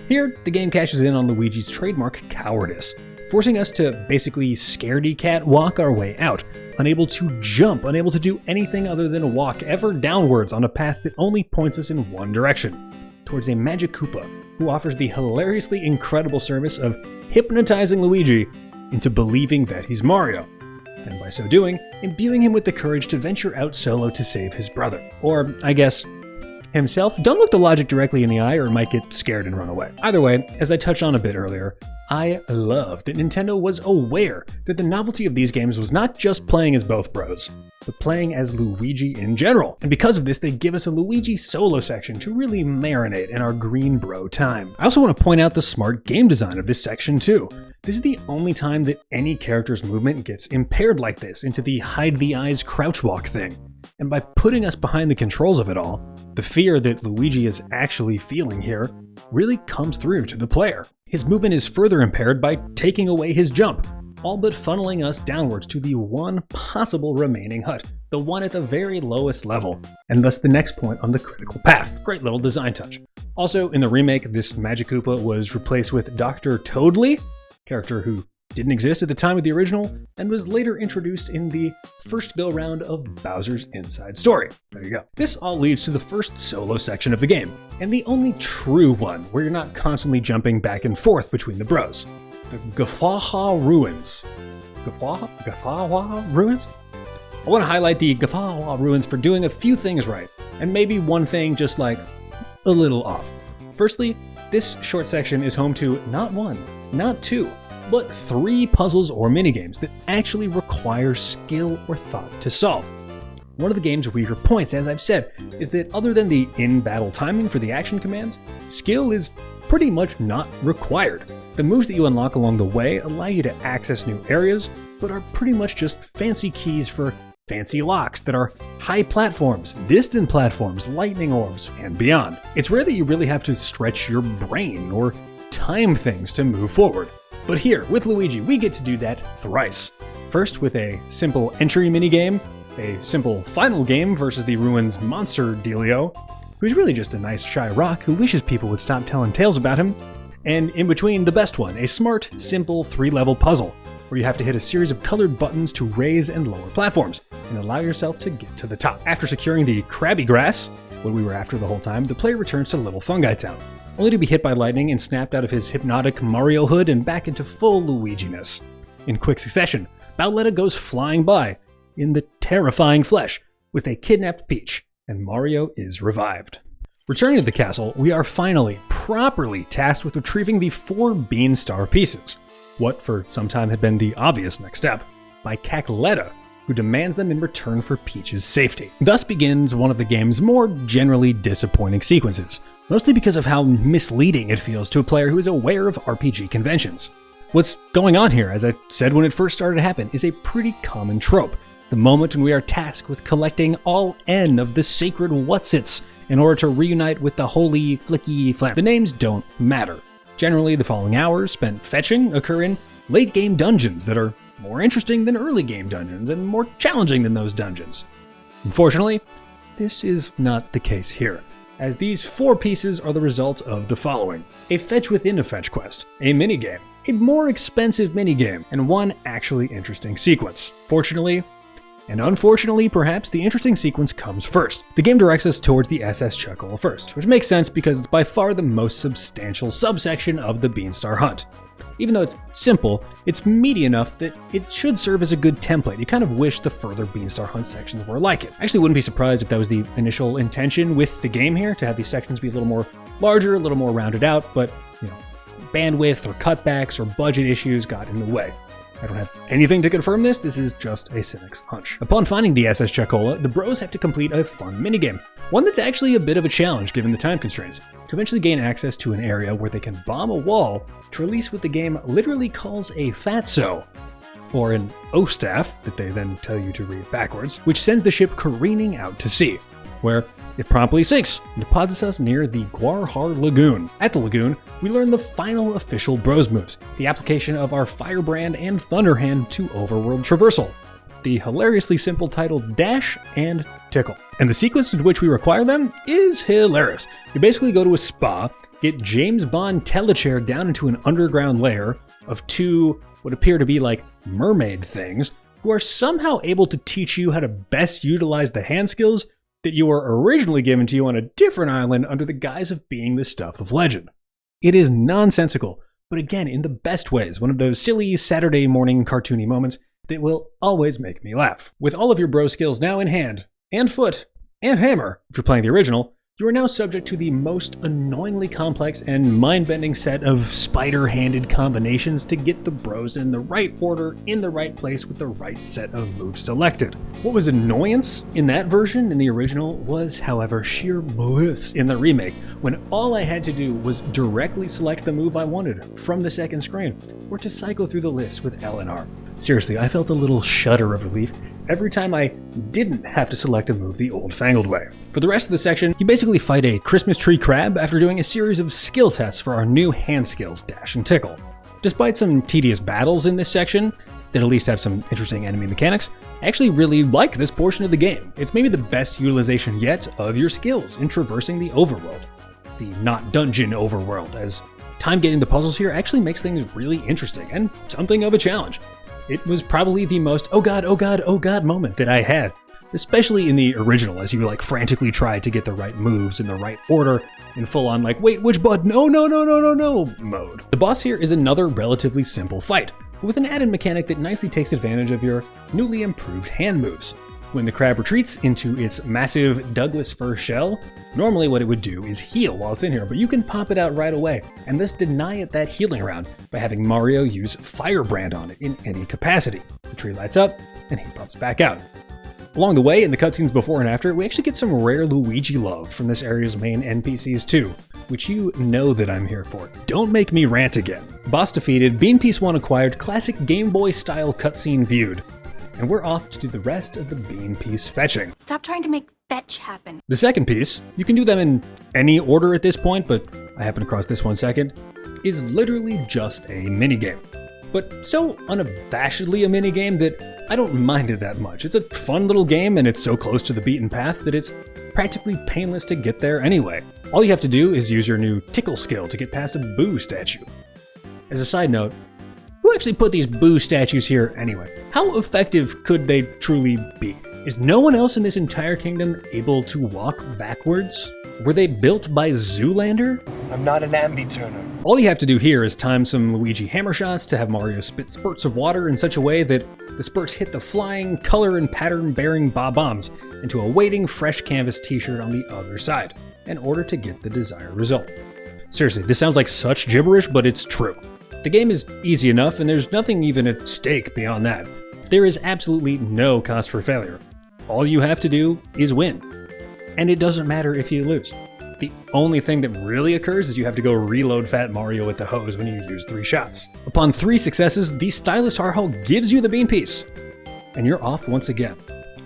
Here, the game cashes in on Luigi's trademark cowardice, forcing us to basically scaredy-cat walk our way out, unable to jump, unable to do anything other than walk ever downwards on a path that only points us in one direction, towards a Magic Koopa who offers the hilariously incredible service of hypnotizing Luigi into believing that he's Mario, and by so doing, imbuing him with the courage to venture out solo to save his brother. Or, I guess, himself? Don't look the logic directly in the eye or it might get scared and run away. Either way, as I touched on a bit earlier, I love that Nintendo was aware that the novelty of these games was not just playing as both bros, but playing as Luigi in general. And because of this, they give us a Luigi solo section to really marinate in our green bro time. I also want to point out the smart game design of this section too. This is the only time that any character's movement gets impaired like this into the hide the eyes crouch walk thing. And by putting us behind the controls of it all, the fear that Luigi is actually feeling here really comes through to the player. His movement is further impaired by taking away his jump, all but funneling us downwards to the one possible remaining hut, the one at the very lowest level, and thus the next point on the critical path. Great little design touch. Also, in the remake, this Magic Koopa was replaced with Dr. Toadley, character who didn't exist at the time of the original, and was later introduced in the first go-round of Bowser's Inside Story. There you go. This all leads to the first solo section of the game, and the only true one where you're not constantly jumping back and forth between the bros. The 𝒂𝒂 Ruins. 𝒂𝒂 Ruins? I want to highlight the 𝒂𝒂 Ruins for doing a few things right, and maybe one thing just like a little off. Firstly, this short section is home to not one, not two, but 3 puzzles or minigames that actually require skill or thought to solve. One of the game's weaker points, as I've said, is that other than the in-battle timing for the action commands, skill is pretty much not required. The moves that you unlock along the way allow you to access new areas, but are pretty much just fancy keys for fancy locks that are high platforms, distant platforms, lightning orbs, and beyond. It's rare that you really have to stretch your brain or time things to move forward. But here, with Luigi, we get to do that thrice. First with a simple entry minigame, a simple final game versus the Ruins monster dealio, who's really just a nice shy rock who wishes people would stop telling tales about him, and in between the best one, a smart, simple 3-level puzzle, where you have to hit a series of colored buttons to raise and lower platforms, and allow yourself to get to the top. After securing the Krabby Grass, what we were after the whole time, the player returns to Little Fungi Town, only to be hit by lightning and snapped out of his hypnotic Mario hood and back into full Luigi-ness. In quick succession, 𝒊𝒕'𝒔 goes flying by, in the terrifying flesh, with a kidnapped Peach, and Mario is revived. Returning to the castle, we are finally, properly tasked with retrieving the 4 Bean Star pieces, what for some time had been the obvious next step, by 𝒂𝒂, who demands them in return for Peach's safety. Thus begins one of the game's more generally disappointing sequences, mostly because of how misleading it feels to a player who is aware of RPG conventions. What's going on here, as I said when it first started to happen, is a pretty common trope. The moment when we are tasked with collecting all N of the sacred whatsits in order to reunite with the holy flicky flam. The names don't matter. Generally, the following hours spent fetching occur in late game dungeons that are more interesting than early game dungeons and more challenging than those dungeons. Unfortunately, this is not the case here, as these 4 pieces are the result of the following: a fetch within a fetch quest, a minigame, a more expensive minigame, and one actually interesting sequence. Fortunately, and unfortunately, perhaps, the interesting sequence comes first. The game directs us towards the SS 𝒂𝒂, which makes sense because it's by far the most substantial subsection of the Beanstar Hunt. Even though it's simple, it's meaty enough that it should serve as a good template. You kind of wish the further Beanstar Hunt sections were like it. I actually wouldn't be surprised if that was the initial intention with the game here, to have these sections be a little more larger, a little more rounded out, but, bandwidth or cutbacks or budget issues got in the way. I don't have anything to confirm this is just a cynic's hunch. Upon finding the SS 𝒂𝒂, the bros have to complete a fun minigame, one that's actually a bit of a challenge given the time constraints, to eventually gain access to an area where they can bomb a wall to release what the game literally calls a fatso, or an O-staff that they then tell you to read backwards, which sends the ship careening out to sea, where it promptly sinks and deposits us near the Guarhar Lagoon. At the lagoon, we learn the final official bros moves, the application of our Firebrand and Thunderhand to overworld traversal, the hilariously simple title Dash and Tickle. And the sequence in which we require them is hilarious. You basically go to a spa, get James Bond telechair down into an underground lair of two what appear to be like mermaid things, who are somehow able to teach you how to best utilize the hand skills that you were originally given to you on a different island under the guise of being the stuff of legend. It is nonsensical, but again, in the best ways, one of those silly Saturday morning cartoony moments that will always make me laugh. With all of your bro skills now in hand, and foot, and hammer, if you're playing the original, you are now subject to the most annoyingly complex and mind-bending set of spider-handed combinations to get the bros in the right order, in the right place, with the right set of moves selected. What was annoyance in that version in the original was, however, sheer bliss in the remake, when all I had to do was directly select the move I wanted from the second screen, or to cycle through the list with L and R. Seriously, I felt a little shudder of relief every time I didn't have to select a move the old-fangled way. For the rest of the section, you basically fight a Christmas tree crab after doing a series of skill tests for our new hand skills, Dash and Tickle. Despite some tedious battles in this section, that at least have some interesting enemy mechanics, I actually really like this portion of the game. It's maybe the best utilization yet of your skills in traversing the overworld. The not dungeon overworld, as time getting the puzzles here actually makes things really interesting and something of a challenge. It was probably the most oh god, oh god, oh god moment that I had, especially in the original, as you frantically tried to get the right moves in the right order in full on wait, which button? No mode. The boss here is another relatively simple fight, but with an added mechanic that nicely takes advantage of your newly improved hand moves. When the crab retreats into its massive Douglas fir shell, normally what it would do is heal while it's in here, but you can pop it out right away, and thus deny it that healing round by having Mario use Firebrand on it in any capacity. The tree lights up, and he pops back out. Along the way, in the cutscenes before and after, we actually get some rare Luigi love from this area's main NPCs too, which you know that I'm here for. Don't make me rant again. Boss defeated, BeanBean Piece 1 acquired, classic Game Boy style cutscene viewed. And we're off to do the rest of the BeanBean Piece fetching. Stop trying to make fetch happen. The second piece, you can do them in any order at this point, but I happen across this one second, is literally just a minigame. But so unabashedly a minigame that I don't mind it that much. It's a fun little game and it's so close to the beaten path that it's practically painless to get there anyway. All you have to do is use your new tickle skill to get past a Boo statue. As a side note, who actually put these Boo statues here anyway? How effective could they truly be? Is no one else in this entire kingdom able to walk backwards? Were they built by Zoolander? I'm not an ambi-turner. All you have to do here is time some Luigi hammer shots to have Mario spit spurts of water in such a way that the spurts hit the flying, color and pattern-bearing bob-bombs into a waiting fresh canvas t-shirt on the other side, in order to get the desired result. Seriously, this sounds like such gibberish, but it's true. The game is easy enough, and there's nothing even at stake beyond that. There is absolutely no cost for failure. All you have to do is win. And it doesn't matter if you lose. The only thing that really occurs is you have to go reload Fat Mario with the hose when you use 3 shots. Upon 3 successes, the Stylus Harhole gives you the BeanBean Piece, and you're off once again.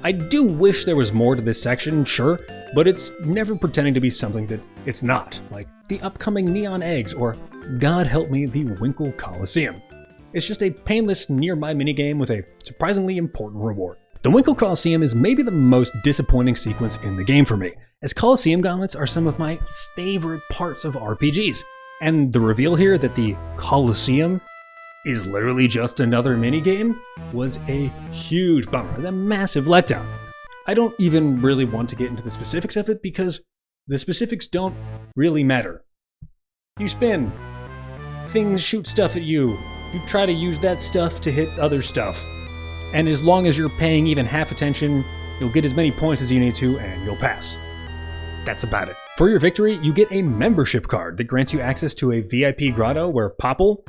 I do wish there was more to this section, sure, but it's never pretending to be something that it's not, like the upcoming Neon Eggs or, God help me, the Winkle Coliseum. It's just a painless nearby minigame with a surprisingly important reward. The Winkle Coliseum is maybe the most disappointing sequence in the game for me, as Coliseum gauntlets are some of my favorite parts of RPGs, and the reveal here that the Coliseum is literally just another minigame was a huge bummer. It was a massive letdown. I don't even really want to get into the specifics of it because the specifics don't really matter. You spin, things shoot stuff at you, you try to use that stuff to hit other stuff. And as long as you're paying even half attention, you'll get as many points as you need to and you'll pass. That's about it. For your victory, you get a membership card that grants you access to a VIP grotto where Popple,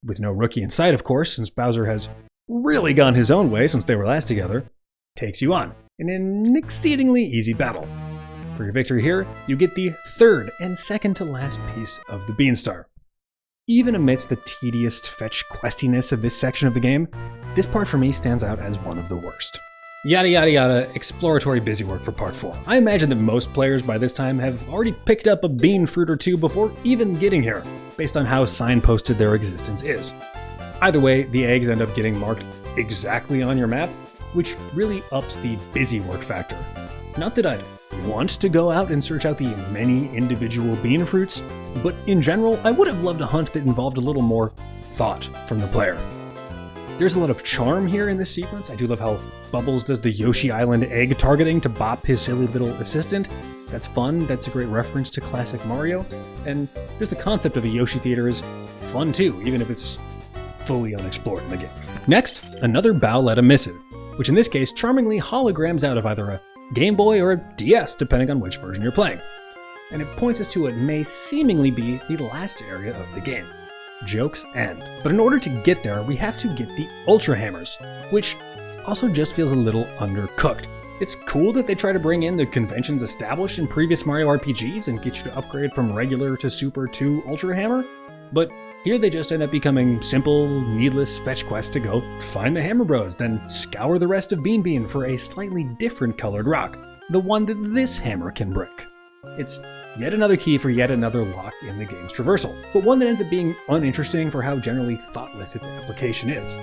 with no rookie in sight of course, since Bowser has really gone his own way since they were last together, takes you on in an exceedingly easy battle. For your victory here, you get the third and second to last piece of the Beanstar. Even amidst the tedious fetch questiness of this section of the game, this part for me stands out as one of the worst. Yada yada yada, exploratory busywork for part 4. I imagine that most players by this time have already picked up a bean fruit or two before even getting here, based on how signposted their existence is. Either way, the eggs end up getting marked exactly on your map, which really ups the busy work factor. Not that I'd want to go out and search out the many individual bean fruits, but in general, I would have loved a hunt that involved a little more thought from the player. There's a lot of charm here in this sequence. I do love how Bubbles does the Yoshi Island egg targeting to bop his silly little assistant. That's fun, that's a great reference to classic Mario, and just the concept of a Yoshi theater is fun too, even if it's fully unexplored in the game. Next, another 𝒊𝒕'𝒔 missive, which in this case charmingly holograms out of either a Game Boy or a DS, depending on which version you're playing. And it points us to what may seemingly be the last area of the game, Joke's End. But in order to get there, we have to get the Ultra Hammers, which also just feels a little undercooked. It's cool that they try to bring in the conventions established in previous Mario RPGs and get you to upgrade from regular to super to Ultra Hammer, but here they just end up becoming simple, needless fetch quests to go find the Hammer Bros, then scour the rest of BeanBean for a slightly different colored rock, the one that this hammer can break. It's yet another key for yet another lock in the game's traversal, but one that ends up being uninteresting for how generally thoughtless its application is.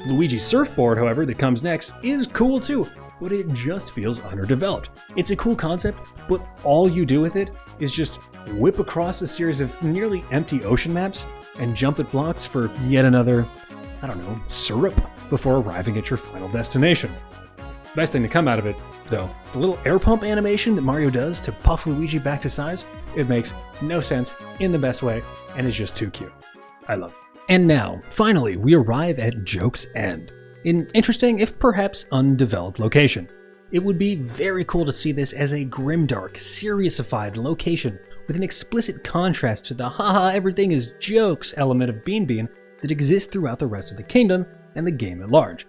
Luigi's surfboard, however, that comes next is cool too, but it just feels underdeveloped. It's a cool concept, but all you do with it is just whip across a series of nearly empty ocean maps and jump at blocks for yet another, I don't know, syrup before arriving at your final destination. Best thing to come out of it, though, the little air pump animation that Mario does to puff Luigi back to size, it makes no sense in the best way and is just too cute. I love it. And now, finally, we arrive at Joke's End, an interesting, if perhaps undeveloped location. It would be very cool to see this as a grimdark, seriousified location with an explicit contrast to the haha everything is jokes element of BeanBean that exists throughout the rest of the kingdom and the game at large.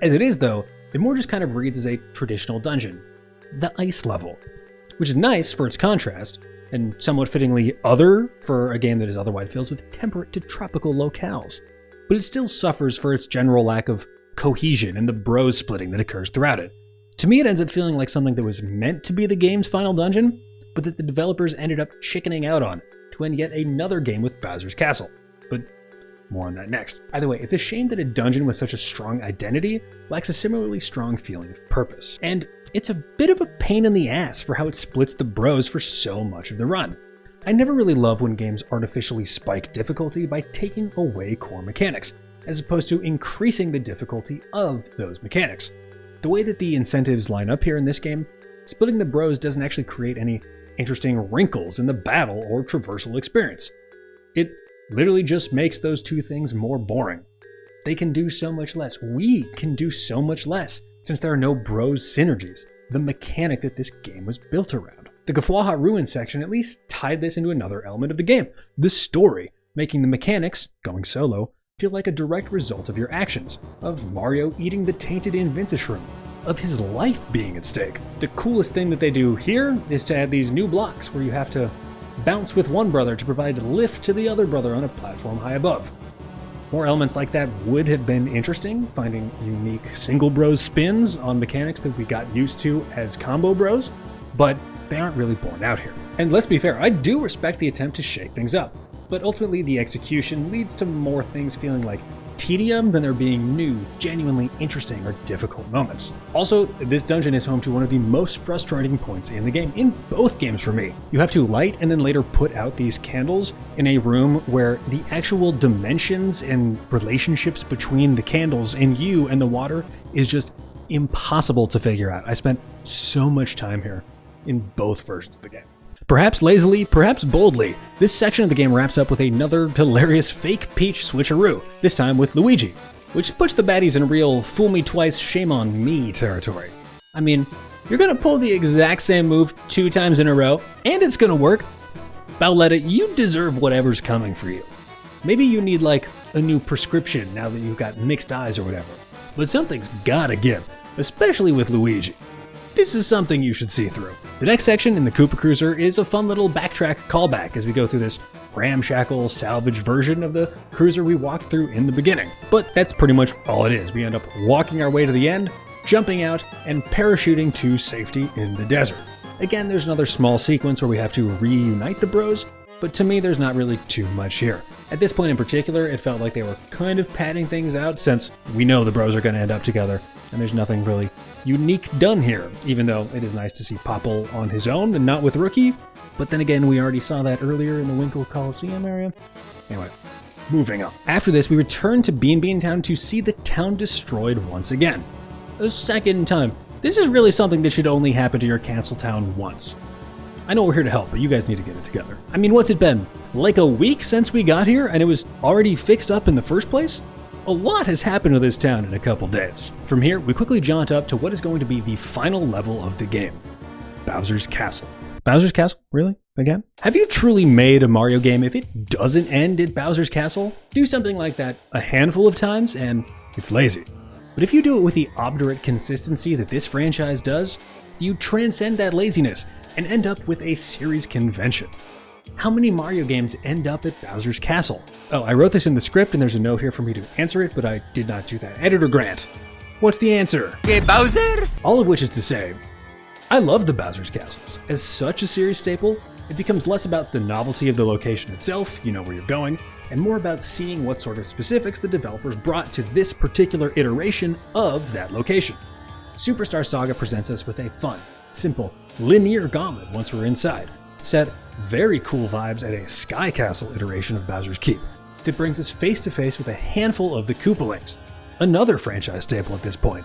As it is though, it more just kind of reads as a traditional dungeon, the ice level, which is nice for its contrast, and somewhat fittingly other for a game that is otherwise filled with temperate to tropical locales. But it still suffers for its general lack of cohesion and the bros splitting that occurs throughout it. To me, it ends up feeling like something that was meant to be the game's final dungeon, but that the developers ended up chickening out on to end yet another game with Bowser's Castle. But more on that next. Either way, it's a shame that a dungeon with such a strong identity lacks a similarly strong feeling of purpose. And it's a bit of a pain in the ass for how it splits the bros for so much of the run. I never really love when games artificially spike difficulty by taking away core mechanics, as opposed to increasing the difficulty of those mechanics. The way that the incentives line up here in this game, splitting the bros doesn't actually create any interesting wrinkles in the battle or traversal experience. It literally just makes those two things more boring. They can do so much less. We can do so much less, since there are no bros synergies, the mechanic that this game was built around. The Gafwaha Ruin section at least tied this into another element of the game, the story, making the mechanics, going solo, feel like a direct result of your actions, of Mario eating the tainted Invincishroom, of his life being at stake. The coolest thing that they do here is to add these new blocks where you have to bounce with one brother to provide lift to the other brother on a platform high above. More elements like that would have been interesting, finding unique single bros spins on mechanics that we got used to as combo bros, but they aren't really borne out here. And let's be fair, I do respect the attempt to shake things up, but ultimately the execution leads to more things feeling like tedium than there being new, genuinely interesting or difficult moments. Also, this dungeon is home to one of the most frustrating points in the game, in both games for me. You have to light and then later put out these candles in a room where the actual dimensions and relationships between the candles and you and the water is just impossible to figure out. I spent so much time here in both versions of the game. Perhaps lazily, perhaps boldly, this section of the game wraps up with another hilarious fake Peach switcheroo, this time with Luigi, which puts the baddies in real fool me twice, shame on me territory. I mean, you're gonna pull the exact same move 2 times in a row, and it's gonna work. 𝒊𝒕'𝒔, you deserve whatever's coming for you. Maybe you need like a new prescription now that you've got mixed eyes or whatever, but something's gotta give, especially with Luigi. This is something you should see through. The next section in the Koopa Cruiser is a fun little backtrack callback as we go through this ramshackle salvage version of the cruiser we walked through in the beginning. But that's pretty much all it is. We end up walking our way to the end, jumping out, and parachuting to safety in the desert. Again, there's another small sequence where we have to reunite the bros, but to me there's not really too much here. At this point in particular, it felt like they were kind of padding things out since we know the bros are going to end up together and there's nothing really unique done here, even though it is nice to see Popple on his own and not with Rookie. But then again, we already saw that earlier in the Winkle Coliseum area. Anyway, moving on. After this, we return to BeanBean Town to see the town destroyed once again. A second time. This is really something that should only happen to your Cancel Town once. I know we're here to help, but you guys need to get it together. I mean, what's it been? Like a week since we got here and it was already fixed up in the first place? A lot has happened to this town in a couple days. From here, we quickly jaunt up to what is going to be the final level of the game, Bowser's Castle. Bowser's Castle? Really? Again? Have you truly made a Mario game if it doesn't end at Bowser's Castle? Do something like that a handful of times and it's lazy. But if you do it with the obdurate consistency that this franchise does, you transcend that laziness and end up with a series convention. How many Mario games end up at Bowser's Castle? Oh, I wrote this in the script and there's a note here for me to answer it, but I did not do that. Editor Grant, what's the answer? Okay, Bowser? All of which is to say, I love the Bowser's Castles. As such a series staple, it becomes less about the novelty of the location itself, you know where you're going, and more about seeing what sort of specifics the developers brought to this particular iteration of that location. Superstar Saga presents us with a fun, simple, linear gauntlet once we're inside, set very cool vibes at a Sky Castle iteration of Bowser's Keep that brings us face to face with a handful of the Koopalings, another franchise staple at this point,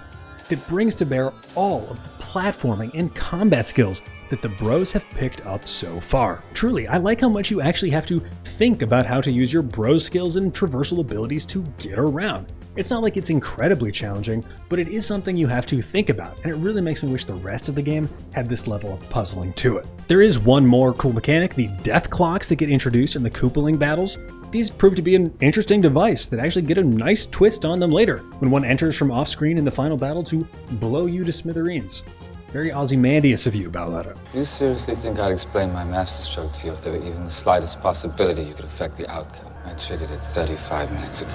that brings to bear all of the platforming and combat skills that the bros have picked up so far. Truly, I like how much you actually have to think about how to use your bros skills and traversal abilities to get around. It's not like it's incredibly challenging, but it is something you have to think about, and it really makes me wish the rest of the game had this level of puzzling to it. There is one more cool mechanic, the death clocks that get introduced in the Koopaling battles. These prove to be an interesting device that actually get a nice twist on them later, when one enters from off-screen in the final battle to blow you to smithereens. Very Ozymandias of you, BeanBean. Do you seriously think I'd explain my masterstroke to you if there were even the slightest possibility you could affect the outcome? I triggered it 35 minutes ago.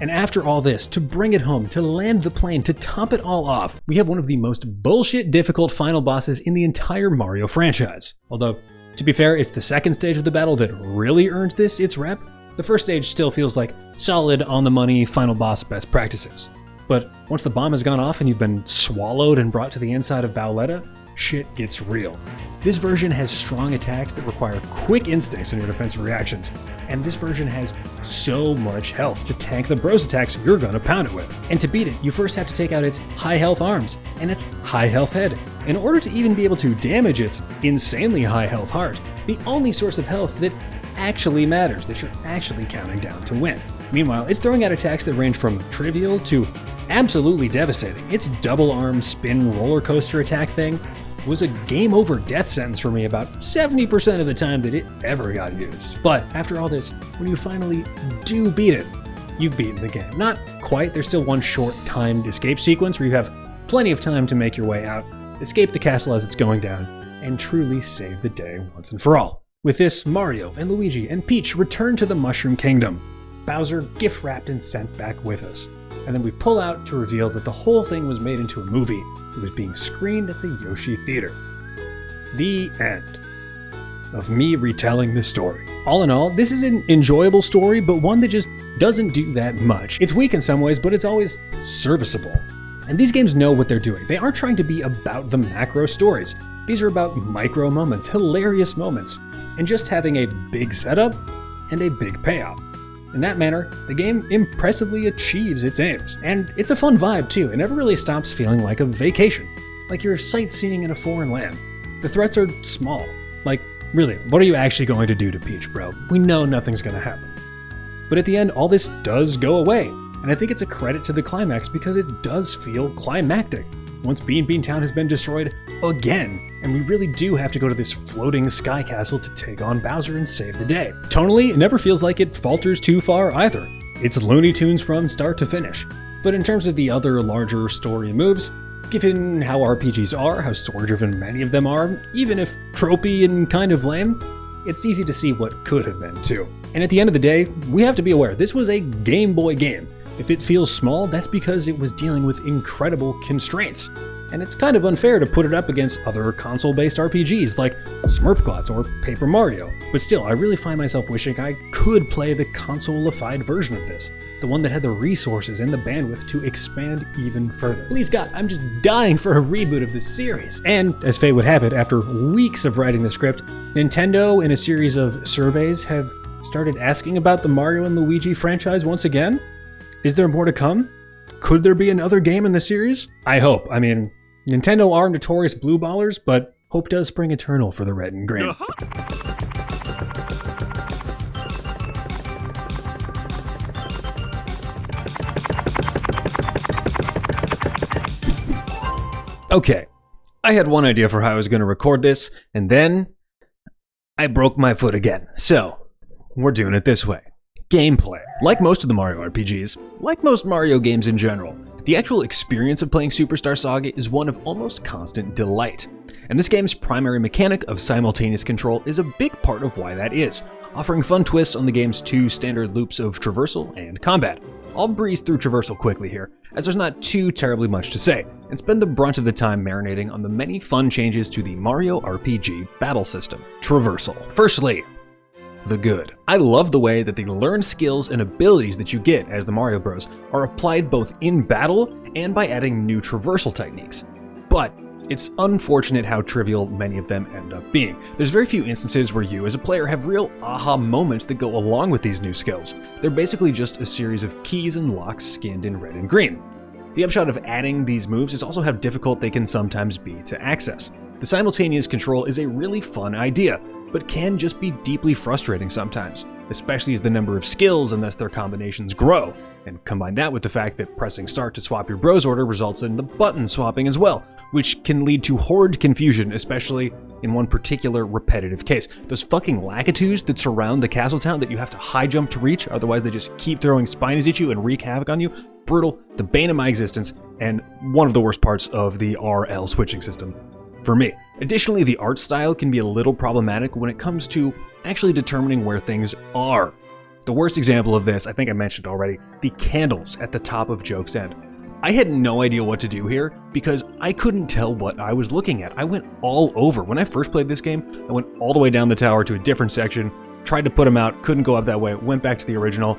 And after all this, to bring it home, to land the plane, to top it all off, we have one of the most bullshit difficult final bosses in the entire Mario franchise. Although, to be fair, it's the second stage of the battle that really earned this its rep. The first stage still feels like solid, on-the-money, final boss best practices. But once the bomb has gone off and you've been swallowed and brought to the inside of Bowletta, shit gets real. This version has strong attacks that require quick instincts in your defensive reactions, and this version has so much health to tank the bros attacks you're gonna pound it with. And to beat it, you first have to take out its high health arms and its high health head. In order to even be able to damage its insanely high health heart, the only source of health that actually matters, that you're actually counting down to win. Meanwhile, it's throwing out attacks that range from trivial to absolutely devastating. Its double arm spin roller coaster attack thing was a game over death sentence for me about 70% of the time that it ever got used. But after all this, when you finally do beat it, you've beaten the game. Not quite, there's still one short timed escape sequence where you have plenty of time to make your way out, escape the castle as it's going down, and truly save the day once and for all. With this, Mario and Luigi and Peach return to the Mushroom Kingdom, Bowser gift wrapped and sent back with us. And then we pull out to reveal that the whole thing was made into a movie that was being screened at the Yoshi Theater. The end of me retelling this story. All in all, this is an enjoyable story, but one that just doesn't do that much. It's weak in some ways, but it's always serviceable. And these games know what they're doing. They aren't trying to be about the macro stories. These are about micro moments, hilarious moments, and just having a big setup and a big payoff. In that manner, the game impressively achieves its aims. And it's a fun vibe too, it never really stops feeling like a vacation. Like you're sightseeing in a foreign land. The threats are small. Like, really, what are you actually going to do to Peach, bro? We know nothing's gonna happen. But at the end, all this does go away. And I think it's a credit to the climax because it does feel climactic. Once BeanBean Town has been destroyed again, and we really do have to go to this floating sky castle to take on Bowser and save the day. Tonally, it never feels like it falters too far either. It's Looney Tunes from start to finish. But in terms of the other larger story moves, given how RPGs are, how story-driven many of them are, even if tropey and kind of lame, it's easy to see what could have been too. And at the end of the day, we have to be aware, this was a Game Boy game. If it feels small, that's because it was dealing with incredible constraints. and it's kind of unfair to put it up against other console-based RPGs like Smurfglots or Paper Mario. But still, I really find myself wishing I could play the console-ified version of this, the one that had the resources and the bandwidth to expand even further. Please God, I'm just dying for a reboot of this series. And as fate would have it, after weeks of writing the script, Nintendo, in a series of surveys, have started asking about the Mario and Luigi franchise once again. Is there more to come? Could there be another game in the series? I hope. I mean, Nintendo are notorious blue ballers, but hope does spring eternal for the red and green. Okay, I had one idea for how I was going to record this, and then I broke my foot again. So, we're doing it this way. Gameplay. Like most of the Mario RPGs, like most Mario games in general, the actual experience of playing Superstar Saga is one of almost constant delight. And this game's primary mechanic of simultaneous control is a big part of why that is, offering fun twists on the game's two standard loops of traversal and combat. I'll breeze through traversal quickly here, as there's not too terribly much to say, and spend the brunt of the time marinating on the many fun changes to the Mario RPG battle system. Traversal. Firstly, the good. I love the way that the learned skills and abilities that you get as the Mario Bros are applied both in battle and by adding new traversal techniques. But it's unfortunate how trivial many of them end up being. There's very few instances where you as a player have real aha moments that go along with these new skills. They're basically just a series of keys and locks skinned in red and green. The upshot of adding these moves is also how difficult they can sometimes be to access. The simultaneous control is a really fun idea, but can just be deeply frustrating sometimes, especially as the number of skills and thus their combinations grow. And combine that with the fact that pressing start to swap your bros order results in the button swapping as well, which can lead to horrid confusion, especially in one particular repetitive case. Those fucking lakitus that surround the castle town that you have to high jump to reach, otherwise they just keep throwing spinies at you and wreak havoc on you. Brutal, the bane of my existence, and one of the worst parts of the RL switching system for me. Additionally, the art style can be a little problematic when it comes to actually determining where things are. The worst example of this, I think I mentioned already, the candles at the top of Joke's End. I had no idea what to do here because I couldn't tell what I was looking at. I went all over. When I first played this game, I went all the way down the tower to a different section, tried to put them out, couldn't go up that way, went back to the original,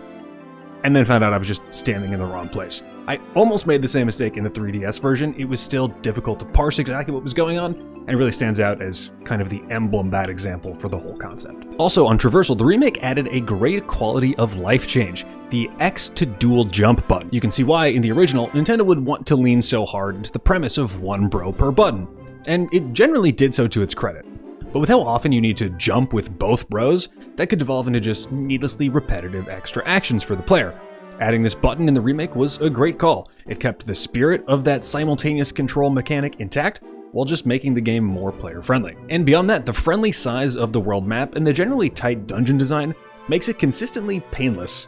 and then found out I was just standing in the wrong place. I almost made the same mistake in the 3DS version. It was still difficult to parse exactly what was going on, and it really stands out as kind of the emblem bad example for the whole concept. Also on traversal, the remake added a great quality of life change, the X to dual jump button. You can see why in the original, Nintendo would want to lean so hard into the premise of one bro per button, and it generally did so to its credit. But with how often you need to jump with both bros, that could devolve into just needlessly repetitive extra actions for the player. Adding this button in the remake was a great call. It kept the spirit of that simultaneous control mechanic intact, while just making the game more player-friendly. And beyond that, the friendly size of the world map and the generally tight dungeon design makes it consistently painless,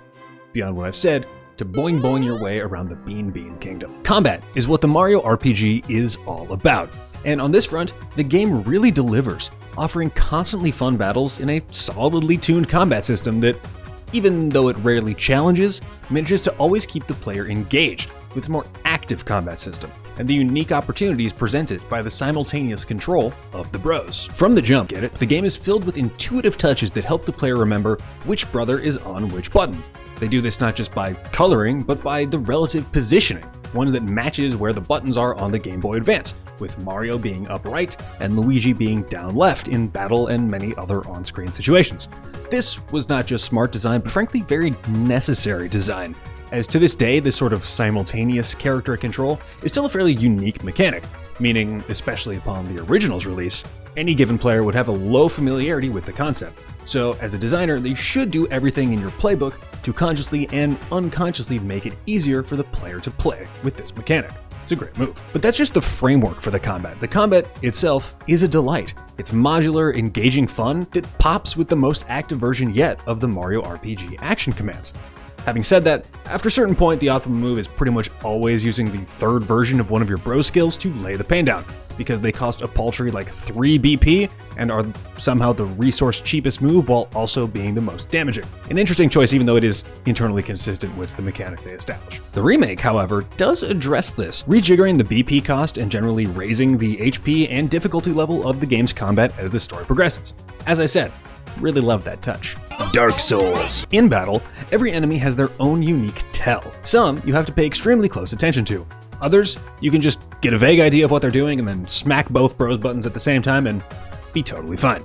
beyond what I've said, to boing your way around the BeanBean Kingdom. Combat is what the Mario RPG is all about. And on this front, the game really delivers, offering constantly fun battles in a solidly tuned combat system that, even though it rarely challenges, manages to always keep the player engaged with a more active combat system, and the unique opportunities presented by the simultaneous control of the bros. From the jump, get it? The game is filled with intuitive touches that help the player remember which brother is on which button. They do this not just by coloring, but by the relative positioning, one that matches where the buttons are on the Game Boy Advance, with Mario being up right and Luigi being down left in battle and many other on-screen situations. This was not just smart design, but frankly very necessary design, as to this day, this sort of simultaneous character control is still a fairly unique mechanic, meaning, especially upon the original's release, any given player would have a low familiarity with the concept. So as a designer, they should do everything in your playbook to consciously and unconsciously make it easier for the player to play with this mechanic. It's a great move. But that's just the framework for the combat. The combat itself is a delight. It's modular, engaging fun that pops with the most active version yet of the Mario RPG action commands. Having said that, after a certain point, the optimal move is pretty much always using the third version of one of your bro skills to lay the pain down. because they cost a paltry like 3 BP and are somehow the resource cheapest move while also being the most damaging. An interesting choice even though it is internally consistent with the mechanic they established. The remake, however, does address this, rejiggering the BP cost and generally raising the HP and difficulty level of the game's combat as the story progresses. As I said, really love that touch. Dark Souls. In battle, every enemy has their own unique tell. Some you have to pay extremely close attention to. Others, you can just get a vague idea of what they're doing and then smack both bros buttons at the same time and be totally fine.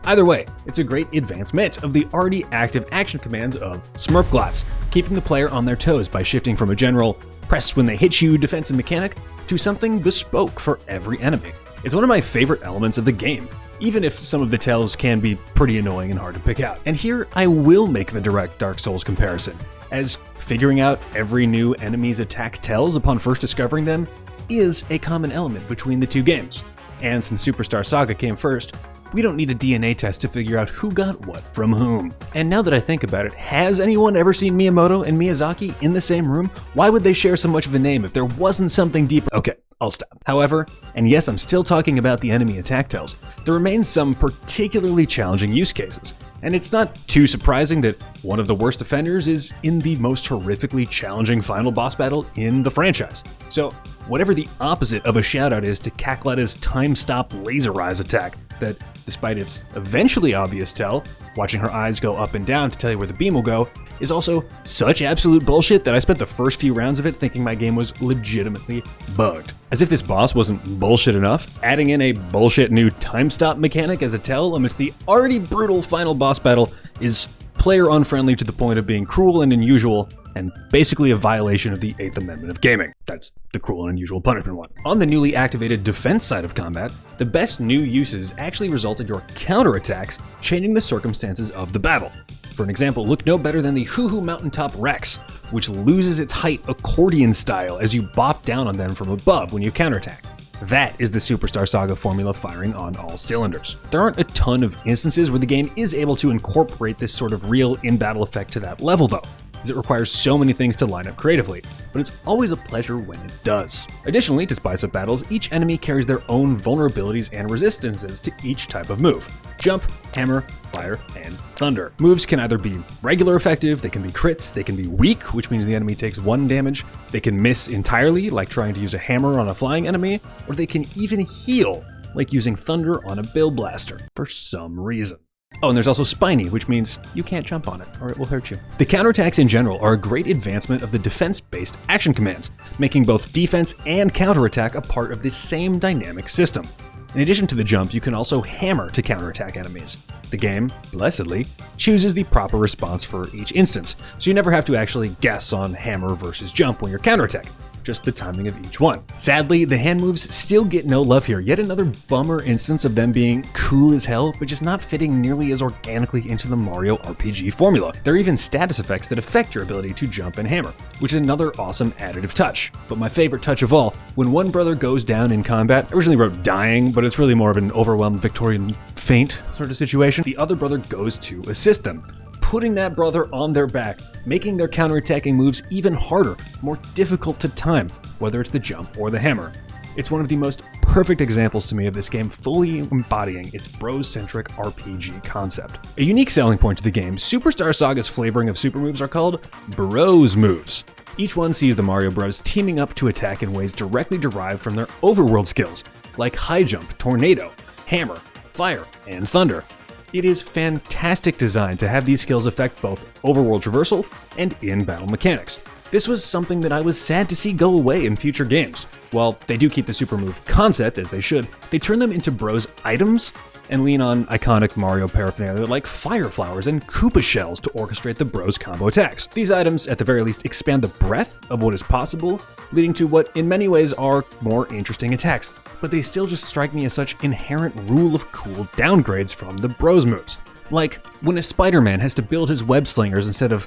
Either way, it's a great advancement of the already active action commands of 𝒬𝒐𝒂𝒂𝒓𝒆, keeping the player on their toes by shifting from a general press when they hit you defensive mechanic to something bespoke for every enemy. It's one of my favorite elements of the game, even if some of the tells can be pretty annoying and hard to pick out. And here I will make the direct Dark Souls comparison, as figuring out every new enemy's attack tells upon first discovering them is a common element between the two games. And since Superstar Saga came first, we don't need a DNA test to figure out who got what from whom. And now that I think about it, has anyone ever seen Miyamoto and Miyazaki in the same room? Why would they share so much of a name if there wasn't something deeper? Okay, I'll stop. However, and yes, I'm still talking about the enemy attack tells, there remains some particularly challenging use cases. And it's not too surprising that one of the worst offenders is in the most horrifically challenging final boss battle in the franchise. So, whatever the opposite of a shoutout is to 𝒂-𝒂𝒓𝒆 time-stop laser eyes attack that, despite its eventually obvious tell, watching her eyes go up and down to tell you where the beam will go, is also such absolute bullshit that I spent the first few rounds of it thinking my game was legitimately bugged. As if this boss wasn't bullshit enough, adding in a bullshit new time stop mechanic as a tell amidst the already brutal final boss battle is player unfriendly to the point of being cruel and unusual, and basically a violation of the 8th Amendment of gaming. That's the cruel and unusual punishment one. On the newly activated defense side of combat, the best new uses actually result in your counterattacks changing the circumstances of the battle. For an example, look no better than the Hoo-Hoo Mountaintop Rex, which loses its height accordion style as you bop down on them from above when you counterattack. That is the Superstar Saga formula firing on all cylinders. There aren't a ton of instances where the game is able to incorporate this sort of real in-battle effect to that level though, as it requires so many things to line up creatively, but it's always a pleasure when it does. Additionally, to spice up battles, each enemy carries their own vulnerabilities and resistances to each type of move. Jump, hammer, fire, and thunder. Moves can either be regular effective, they can be crits, they can be weak, which means the enemy takes 1 damage, they can miss entirely, like trying to use a hammer on a flying enemy, or they can even heal, like using thunder on a bill blaster, for some reason. Oh, and there's also spiny, which means you can't jump on it, or it will hurt you. The counterattacks in general are a great advancement of the defense-based action commands, making both defense and counterattack a part of this same dynamic system. In addition to the jump, you can also hammer to counterattack enemies. The game, blessedly, chooses the proper response for each instance, so you never have to actually guess on hammer versus jump when you're counterattacking, just the timing of each one. Sadly, the hand moves still get no love here, yet another bummer instance of them being cool as hell, but just not fitting nearly as organically into the Mario RPG formula. There are even status effects that affect your ability to jump and hammer, which is another awesome additive touch. But my favorite touch of all, when one brother goes down in combat, I originally wrote dying, but it's really more of an overwhelmed Victorian faint sort of situation, the other brother goes to assist them, putting that brother on their back, making their counterattacking moves even harder, more difficult to time, whether it's the jump or the hammer. It's one of the most perfect examples to me of this game fully embodying its bros-centric RPG concept. A unique selling point to the game, Superstar Saga's flavoring of super moves are called bros moves. Each one sees the Mario Bros teaming up to attack in ways directly derived from their overworld skills, like high jump, tornado, hammer, fire, and thunder. It is fantastic design to have these skills affect both overworld traversal and in-battle mechanics. This was something that I was sad to see go away in future games. While they do keep the super move concept, as they should, they turn them into bros items and lean on iconic Mario paraphernalia like fire flowers and Koopa shells to orchestrate the bros combo attacks. These items, at the very least, expand the breadth of what is possible, leading to what in many ways are more interesting attacks, but they still just strike me as such inherent rule of cool downgrades from the bros moves. Like when a Spider-Man has to build his web slingers instead of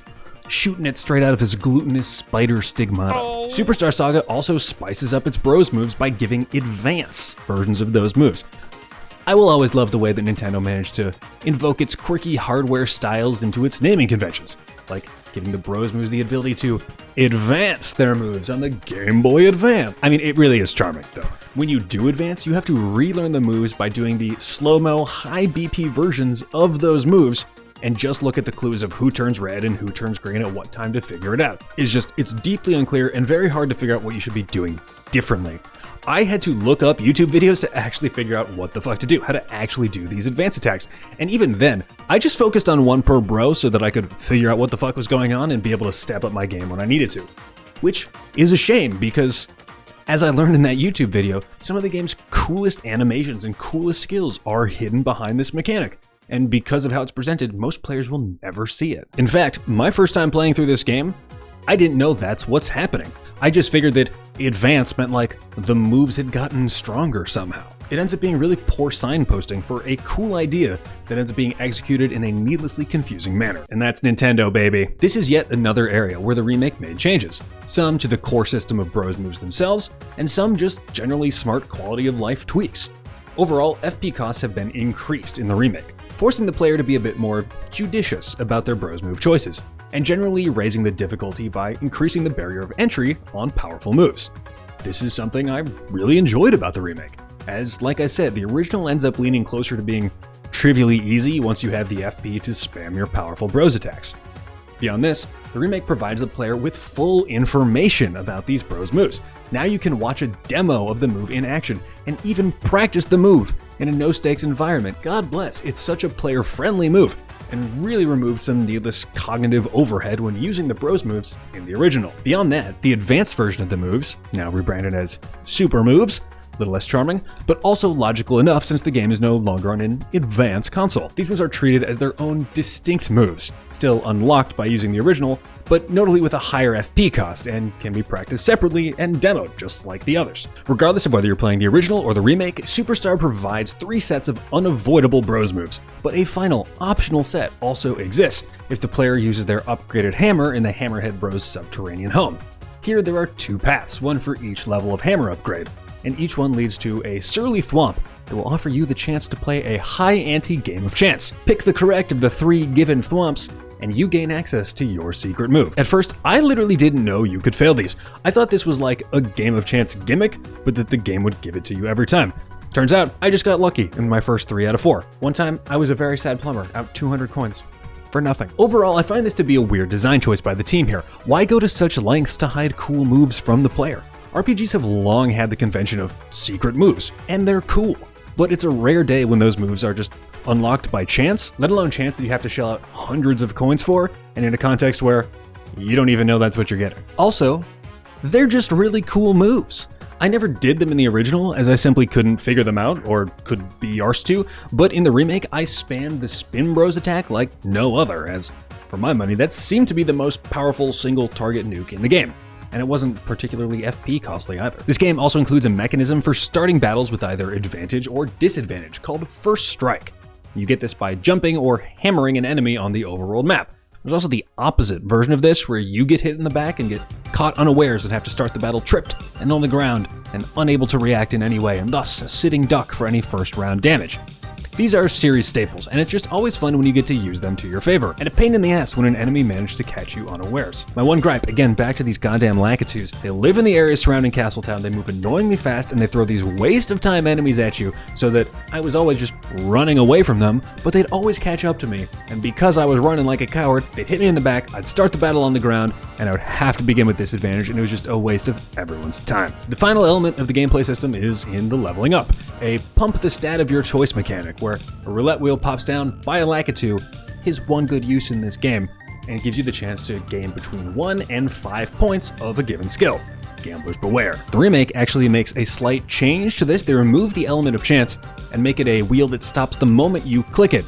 shooting it straight out of his glutinous spider stigmata. Superstar Saga also spices up its bros moves by giving advance versions of those moves. I will always love the way that Nintendo managed to invoke its quirky hardware styles into its naming conventions, like giving the bros moves the ability to advance their moves on the Game Boy Advance. I mean, it really is charming though. When you do advance, you have to relearn the moves by doing the slow-mo, high BP versions of those moves, and just look at the clues of who turns red and who turns green at what time to figure it out. It's deeply unclear and very hard to figure out what you should be doing differently. I had to look up YouTube videos to actually figure out what the fuck to do, how to actually do these advance attacks. And even then, I just focused on one per bro so that I could figure out what the fuck was going on and be able to step up my game when I needed to. Which is a shame because, as I learned in that YouTube video, some of the game's coolest animations and coolest skills are hidden behind this mechanic. And because of how it's presented, most players will never see it. In fact, my first time playing through this game, I didn't know that's what's happening. I just figured that advance meant like the moves had gotten stronger somehow. It ends up being really poor signposting for a cool idea that ends up being executed in a needlessly confusing manner. And that's Nintendo, baby. This is yet another area where the remake made changes. Some to the core system of bros moves themselves, and some just generally smart quality of life tweaks. Overall, FP costs have been increased in the remake, forcing the player to be a bit more judicious about their bros move choices, and generally raising the difficulty by increasing the barrier of entry on powerful moves. This is something I really enjoyed about the remake, as like I said, the original ends up leaning closer to being trivially easy once you have the FP to spam your powerful bros attacks. Beyond this, the remake provides the player with full information about these bros moves. Now you can watch a demo of the move in action and even practice the move in a no-stakes environment. God bless, it's such a player-friendly move and really removed some needless cognitive overhead when using the bros moves in the original. Beyond that, the advanced version of the moves, now rebranded as Super Moves, a little less charming, but also logical enough since the game is no longer on an advanced console. These moves are treated as their own distinct moves, still unlocked by using the original, but notably with a higher FP cost and can be practiced separately and demoed just like the others. Regardless of whether you're playing the original or the remake, Superstar provides 3 sets of unavoidable bros moves, but a final optional set also exists if the player uses their upgraded hammer in the Hammerhead Bros subterranean home. Here there are 2 paths, one for each level of hammer upgrade, and each one leads to a surly thwomp that will offer you the chance to play a high ante game of chance. Pick the correct of the 3 given thwomps, and you gain access to your secret move. At first, I literally didn't know you could fail these. I thought this was like a game of chance gimmick, but that the game would give it to you every time. Turns out, I just got lucky in my first 3 out of 4. One time, I was a very sad plumber, out 200 coins. For nothing. Overall, I find this to be a weird design choice by the team here. Why go to such lengths to hide cool moves from the player? RPGs have long had the convention of secret moves, and they're cool. But it's a rare day when those moves are just unlocked by chance, let alone chance that you have to shell out hundreds of coins for, and in a context where you don't even know that's what you're getting. Also, they're just really cool moves. I never did them in the original, as I simply couldn't figure them out, or could be arsed to, but in the remake, I spammed the Spin Bros attack like no other, as, for my money, that seemed to be the most powerful single target nuke in the game. And it wasn't particularly FP costly either. This game also includes a mechanism for starting battles with either advantage or disadvantage called First Strike. You get this by jumping or hammering an enemy on the overworld map. There's also the opposite version of this where you get hit in the back and get caught unawares and have to start the battle tripped and on the ground and unable to react in any way, and thus a sitting duck for any first round damage. These are series staples, and it's just always fun when you get to use them to your favor, and a pain in the ass when an enemy managed to catch you unawares. My one gripe, again back to these goddamn Lakitus, they live in the area surrounding Castletown, they move annoyingly fast, and they throw these waste of time enemies at you, so that I was always just running away from them, but they'd always catch up to me, and because I was running like a coward, they'd hit me in the back, I'd start the battle on the ground, and I would have to begin with disadvantage, and it was just a waste of everyone's time. The final element of the gameplay system is in the leveling up, a pump the stat of your choice mechanic, where a roulette wheel pops down by a Lakitu is one good use in this game, and gives you the chance to gain between 1 and 5 points of a given skill. Gamblers beware. The remake actually makes a slight change to this. They remove the element of chance and make it a wheel that stops the moment you click it,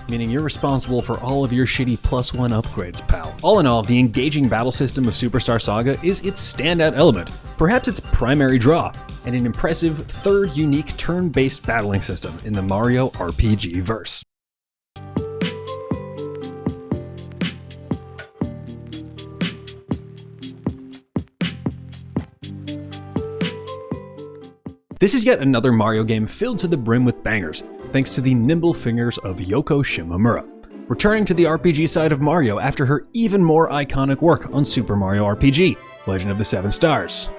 meaning you're responsible for all of your shitty +1 upgrades, pal. All in all, the engaging battle system of Superstar Saga is its standout element, perhaps its primary draw, and an impressive third unique turn-based battling system in the Mario RPG verse. This is yet another Mario game filled to the brim with bangers, thanks to the nimble fingers of Yoko Shimomura. returning to the RPG side of Mario after her even more iconic work on Super Mario RPG, Legend of the Seven Stars.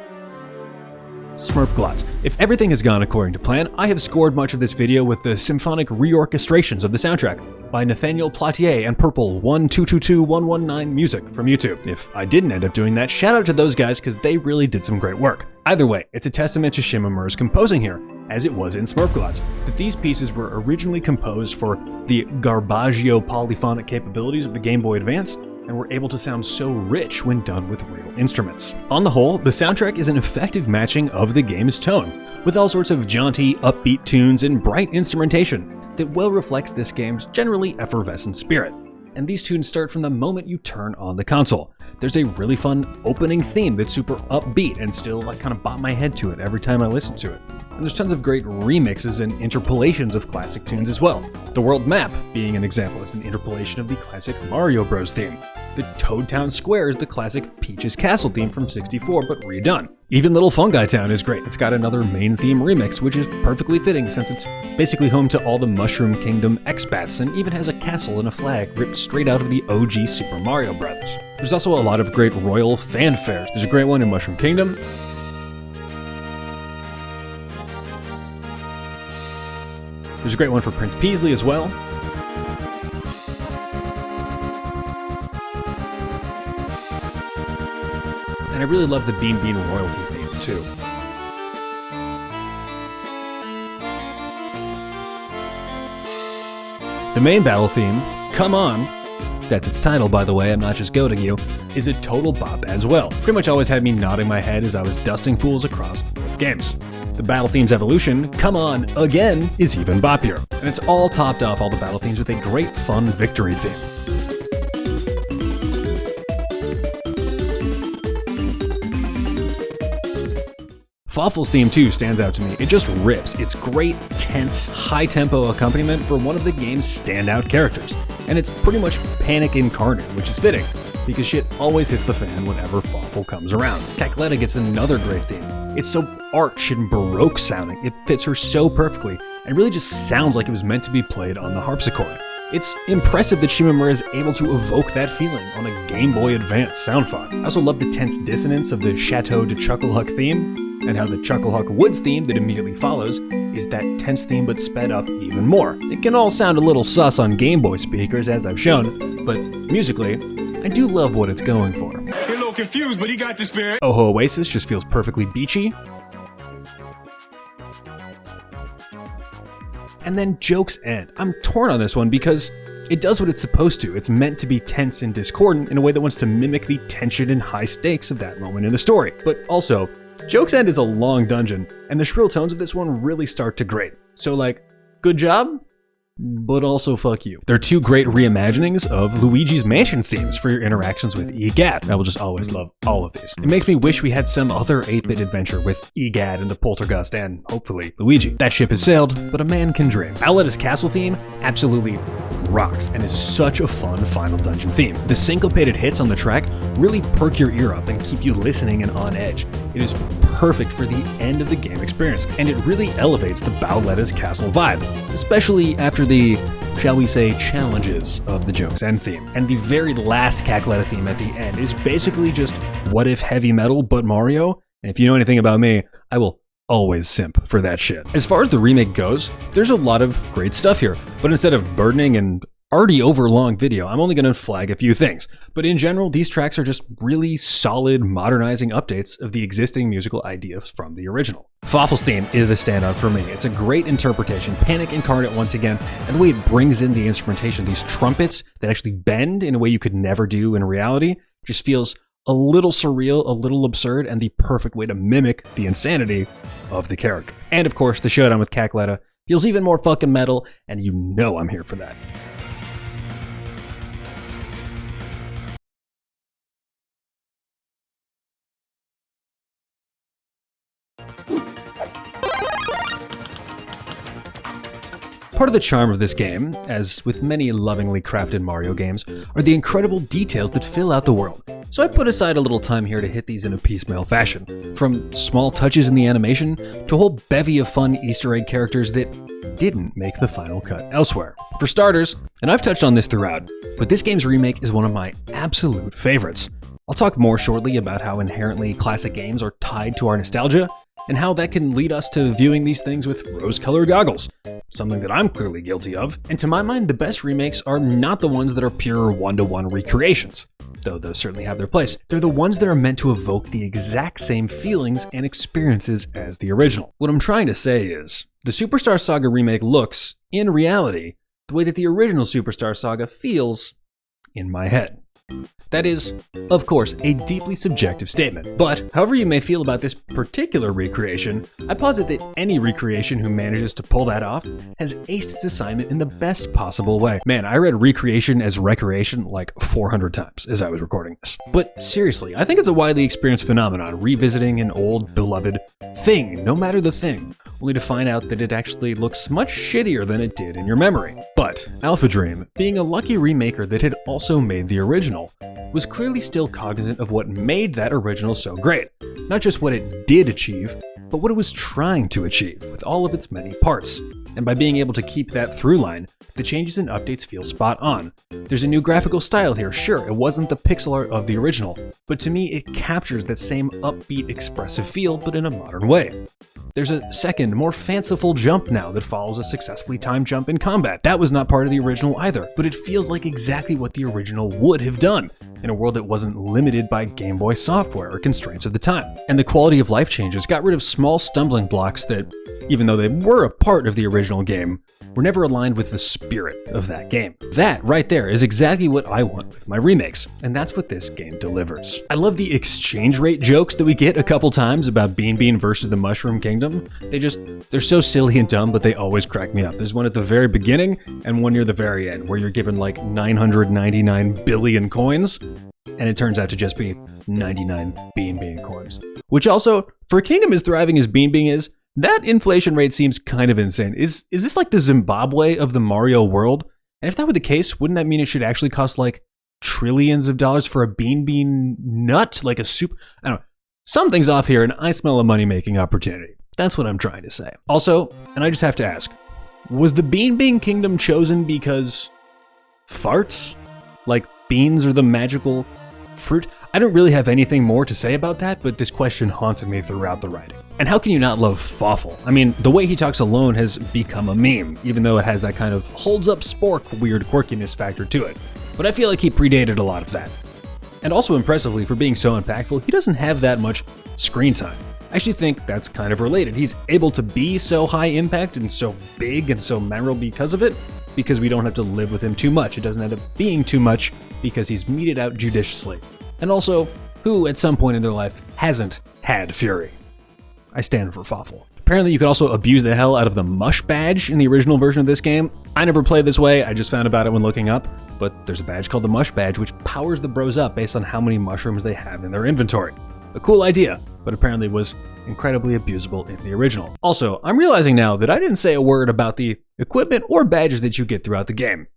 𝒁𝒐𝒂𝒓𝒆. If everything has gone according to plan, I have scored much of this video with the symphonic reorchestrations of the soundtrack by Nathaniel Platier and Purple 1222119 music from YouTube. If I didn't end up doing that, shout out to those guys because they really did some great work. Either way, it's a testament to 𝒊𝒐𝒻𝒻𝒻's composing here, as it was in 𝒁𝒐𝒂𝒓𝒆, that these pieces were originally composed for the garbaggio polyphonic capabilities of the Game Boy Advance, and were able to sound so rich when done with real instruments. On the whole, the soundtrack is an effective matching of the game's tone, with all sorts of jaunty, upbeat tunes and bright instrumentation that well reflects this game's generally effervescent spirit. And these tunes start from the moment you turn on the console. There's a really fun opening theme that's super upbeat and still I kind of bop my head to it every time I listen to it. And there's tons of great remixes and interpolations of classic tunes as well. The world map, being an example, is an interpolation of the classic Mario Bros theme. The Toad Town Square is the classic Peach's Castle theme from 64, but redone. Even Little Fungi Town is great. It's got another main theme remix, which is perfectly fitting since it's basically home to all the Mushroom Kingdom expats and even has a castle and a flag ripped straight out of the OG Super Mario Bros. There's also a lot of great royal fanfares. There's a great one in Mushroom Kingdom. There's a great one for Prince Peasley as well. And I really love the BeanBean royalty theme too. The main battle theme, Come On, that's its title by the way, I'm not just goading you, is a total bop as well. Pretty much always had me nodding my head as I was dusting fools across both games. The battle theme's evolution, Come On Again, is even boppier. And it's all topped off all the battle themes with a great fun victory theme. Fawful's theme too stands out to me. It just rips. It's great, tense, high-tempo accompaniment for one of the game's standout characters. And it's pretty much panic incarnate, which is fitting, because shit always hits the fan whenever Fawful comes around. 𝒂𝒂𝒓𝒆 gets another great theme. It's so arch and baroque sounding, it fits her so perfectly, and really just sounds like it was meant to be played on the harpsichord. It's impressive that 𝒊𝒐𝒻𝒻 is able to evoke that feeling on a Game Boy Advance sound font. I also love the tense dissonance of the Chateau de Chucklehuck theme, and how the Chucklehuck Woods theme that immediately follows is that tense theme but sped up even more. It can all sound a little sus on Game Boy speakers, as I've shown, but musically, I do love what it's going for. You're a little confused, but he got the spirit. Oho Oasis just feels perfectly beachy. And then Joke's End. I'm torn on this one because it does what it's supposed to. It's meant to be tense and discordant in a way that wants to mimic the tension and high stakes of that moment in the story. But also, Joke's End is a long dungeon, and the shrill tones of this one really start to grate. So like, good job, but also fuck you. There are two great reimaginings of Luigi's Mansion themes for your interactions with 𝒂𝒑. I will just always love all of these. It makes me wish we had some other 8-bit adventure with 𝒂𝒑 and the Poltergust and, hopefully, Luigi. That ship has sailed, but a man can dream. 𝒂𝒑's castle theme absolutely rocks and is such a fun final dungeon theme. The syncopated hits on the track really perk your ear up and keep you listening and on edge. It is perfect for the end of the game experience, and it really elevates the 𝒊𝒂𝒄's castle vibe, especially after the, shall we say, challenges of the Joke's End theme. And the very last 𝒂𝒂𝒓𝒆 theme at the end is basically just what if heavy metal but Mario? And if you know anything about me, I will always simp for that shit. As far as the remake goes, there's a lot of great stuff here, but instead of burdening and already overlong video, I'm only going to flag a few things. But in general, these tracks are just really solid modernizing updates of the existing musical ideas from the original. Fawful's theme is the standout for me. It's a great interpretation, panic incarnate once again, and the way it brings in the instrumentation, these trumpets that actually bend in a way you could never do in reality, just feels a little surreal, a little absurd, and the perfect way to mimic the insanity of the character. And of course, the showdown with 𝒂𝒂𝒓𝒆 feels even more fucking metal, and you know I'm here for that. Part of the charm of this game, as with many lovingly crafted Mario games, are the incredible details that fill out the world. So I put aside a little time here to hit these in a piecemeal fashion, from small touches in the animation to a whole bevy of fun Easter egg characters that didn't make the final cut elsewhere. For starters, and I've touched on this throughout, but this game's remake is one of my absolute favorites. I'll talk more shortly about how inherently classic games are tied to our nostalgia, and how that can lead us to viewing these things with rose-colored goggles, something that I'm clearly guilty of. And to my mind, the best remakes are not the ones that are pure one-to-one recreations, though those certainly have their place. They're the ones that are meant to evoke the exact same feelings and experiences as the original. What I'm trying to say is, the Superstar Saga remake looks, in reality, the way that the original Superstar Saga feels in my head. That is, of course, a deeply subjective statement, but however you may feel about this particular recreation, I posit that any recreation who manages to pull that off has aced its assignment in the best possible way. Man, I read recreation as recreation like 400 times as I was recording this. But seriously, I think it's a widely experienced phenomenon, revisiting an old, beloved thing, no matter the thing, only to find out that it actually looks much shittier than it did in your memory. But Alpha Dream, being a lucky remaker that had also made the original, was clearly still cognizant of what made that original so great. Not just what it did achieve, but what it was trying to achieve with all of its many parts. And by being able to keep that through line, the changes and updates feel spot on. There's a new graphical style here, sure, it wasn't the pixel art of the original, but to me it captures that same upbeat, expressive feel, but in a modern way. There's a second, more fanciful jump now that follows a successfully timed jump in combat. That was not part of the original either, but it feels like exactly what the original would have done, in a world that wasn't limited by Game Boy software or constraints of the time. And the quality of life changes got rid of small stumbling blocks that, even though they were a part of the original game, were never aligned with the spirit of that game. That right there is exactly what I want with my remakes, and that's what this game delivers. I love the exchange rate jokes that we get a couple times about BeanBean versus the Mushroom Kingdom. They're so silly and dumb, but they always crack me up. There's one at the very beginning and one near the very end where you're given like 999 billion coins, and it turns out to just be 99 BeanBean coins. Which also, for a kingdom as thriving as BeanBean is, that inflation rate seems kind of insane. Is this like the Zimbabwe of the Mario world? And if that were the case, wouldn't that mean it should actually cost like trillions of dollars for a BeanBean nut? Like a super, I don't know. Something's off here and I smell a money-making opportunity. That's what I'm trying to say. Also, and I just have to ask, was the BeanBean Kingdom chosen because farts? Like beans are the magical fruit? I don't really have anything more to say about that, but this question haunted me throughout the writing. And how can you not love Fawful? I mean, the way he talks alone has become a meme, even though it has that kind of holds up spork weird quirkiness factor to it. But I feel like he predated a lot of that. And also impressively, for being so impactful, he doesn't have that much screen time. I actually think that's kind of related. He's able to be so high impact and so big and so memorable because of it, because we don't have to live with him too much. It doesn't end up being too much because he's meted out judiciously. And also, who at some point in their life hasn't had Fury? I stand for Fawful. Apparently you could also abuse the hell out of the mush badge in the original version of this game. I never played this way, I just found about it when looking up, but there's a badge called the mush badge which powers the bros up based on how many mushrooms they have in their inventory. A cool idea, but apparently was incredibly abusable in the original. Also, I'm realizing now that I didn't say a word about the equipment or badges that you get throughout the game.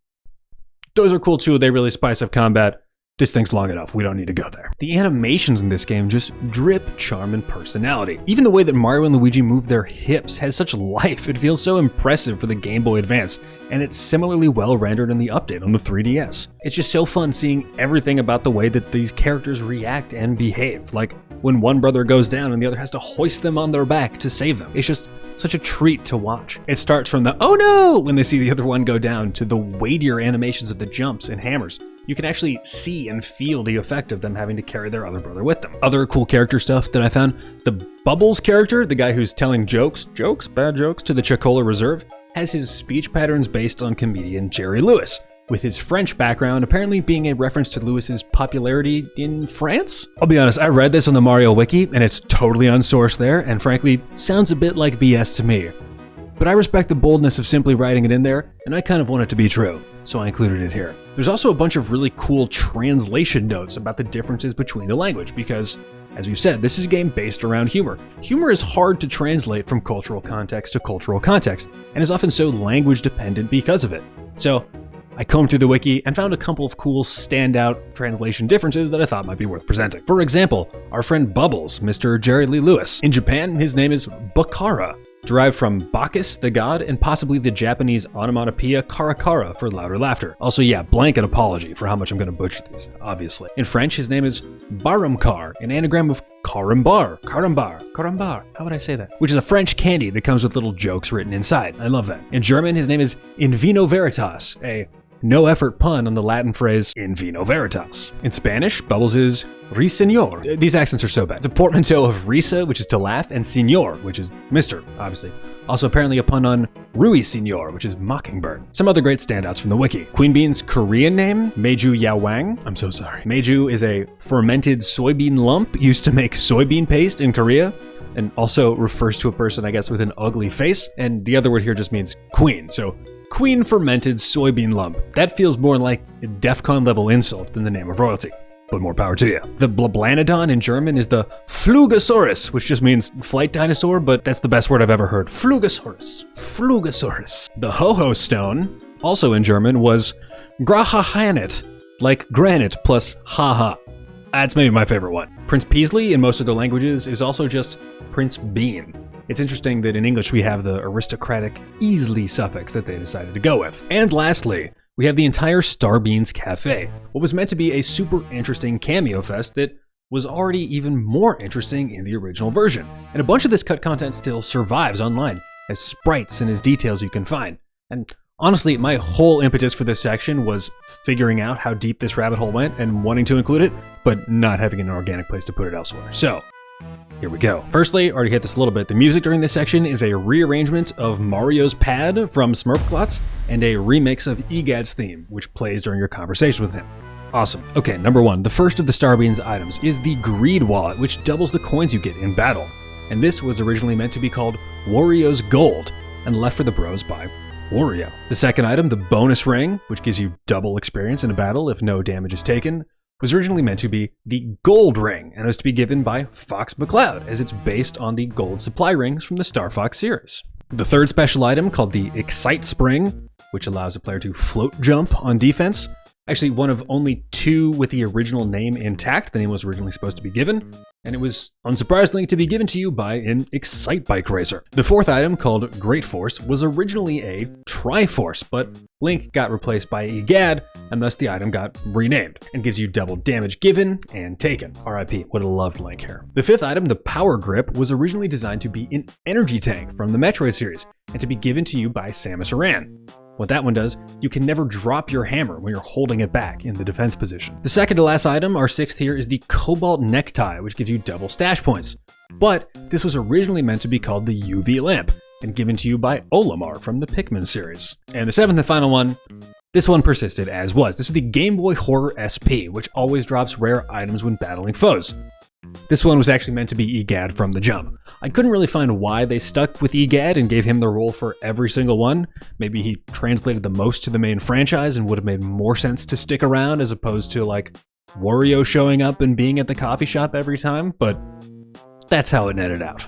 Those are cool too, they really spice up combat. This thing's long enough, we don't need to go there. The animations in this game just drip charm and personality. Even the way that Mario and Luigi move their hips has such life, it feels so impressive for the Game Boy Advance, and it's similarly well rendered in the update on the 3DS. It's just so fun seeing everything about the way that these characters react and behave, like when one brother goes down and the other has to hoist them on their back to save them. It's just such a treat to watch. It starts from the oh no when they see the other one go down to the weightier animations of the jumps and hammers. You can actually see and feel the effect of them having to carry their other brother with them. Other cool character stuff that I found, the Bubbles character, the guy who's telling bad jokes to the Chocola Reserve, has his speech patterns based on comedian Jerry Lewis, with his French background apparently being a reference to Lewis's popularity in France? I'll be honest, I read this on the Mario Wiki, and it's totally unsourced there, and frankly, sounds a bit like BS to me. But I respect the boldness of simply writing it in there, and I kind of want it to be true, so I included it here. There's also a bunch of really cool translation notes about the differences between the language, because, as we've said, this is a game based around humor. Humor is hard to translate from cultural context to cultural context, and is often so language dependent because of it. So, I combed through the wiki and found a couple of cool standout translation differences that I thought might be worth presenting. For example, our friend Bubbles, Mr. Jerry Lee Lewis. In Japan, his name is Bakara, derived from Bacchus, the god, and possibly the Japanese onomatopoeia karakara for louder laughter. Also, yeah, blanket apology for how much I'm gonna butcher these, obviously. In French, his name is Barumcar, an anagram of carambar, how would I say that? Which is a French candy that comes with little jokes written inside. I love that. In German, his name is In Vino Veritas, a no-effort pun on the Latin phrase in vino veritas. In Spanish, Bubbles is Riseñor. These accents are so bad. It's a portmanteau of risa, which is to laugh, and señor, which is Mr., obviously. Also apparently a pun on ruiseñor, which is mockingbird. Some other great standouts from the wiki. Queen Bean's Korean name, Meju Yawang. I'm so sorry. Meju is a fermented soybean lump used to make soybean paste in Korea, and also refers to a person, I guess, with an ugly face. And the other word here just means queen, so Queen fermented soybean lump. That feels more like a DEFCON level insult than the name of royalty, but more power to you. The Blablanodon in German is the Flugosaurus, which just means flight dinosaur, but that's the best word I've ever heard. Flugosaurus. The Ho-Ho stone, also in German, was Grahahanet, like granite plus haha. That's maybe my favorite one. Prince Peasley in most of the languages is also just Prince Bean. It's interesting that in English we have the aristocratic easily suffix that they decided to go with. And lastly, we have the entire Starbeans Cafe, what was meant to be a super interesting cameo fest that was already even more interesting in the original version. And a bunch of this cut content still survives online as sprites and as details you can find. And honestly, my whole impetus for this section was figuring out how deep this rabbit hole went and wanting to include it, but not having an organic place to put it elsewhere. So, here we go. Firstly, already hit this a little bit, the music during this section is a rearrangement of Mario's Pad from 𝒬𝒂𝒂𝒚𝒐𝒖 and a remix of 𝒂𝒐𝒂𝒂𝒓's theme, which plays during your conversation with him. Awesome. Okay, number one, the first of the Starbeans items is the Greed Wallet, which doubles the coins you get in battle. And this was originally meant to be called Wario's Gold and left for the bros by Wario. The second item, the Bonus Ring, which gives you double experience in a battle if no damage is taken, was originally meant to be the Gold Ring and was to be given by Fox McCloud, as it's based on the gold supply rings from the Star Fox series. The third special item, called the Excite Spring, which allows a player to float jump on defense, actually one of only two with the original name intact. The name was originally supposed to be given, and it was unsurprisingly to be given to you by an Excite Bike racer. The fourth item, called Great Force, was originally a Triforce, but Link got replaced by 𝒂𝒐, and thus the item got renamed and gives you double damage given and taken. RIP, would have loved Link here. The fifth item, the Power Grip, was originally designed to be an energy tank from the Metroid series and to be given to you by Samus Aran. What that one does, you can never drop your hammer when you're holding it back in the defense position. The second to last item, our sixth here, is the Cobalt Necktie, which gives you double stash points. But this was originally meant to be called the UV Lamp and given to you by Olimar from the Pikmin series. And the seventh and final one, this one persisted as was. This was the Game Boy Horror SP, which always drops rare items when battling foes. This one was actually meant to be 𝒂𝒐 from the jump. I couldn't really find why they stuck with 𝒂𝒐 and gave him the role for every single one. Maybe he translated the most to the main franchise and would have made more sense to stick around as opposed to like Wario showing up and being at the coffee shop every time, but that's how it netted out.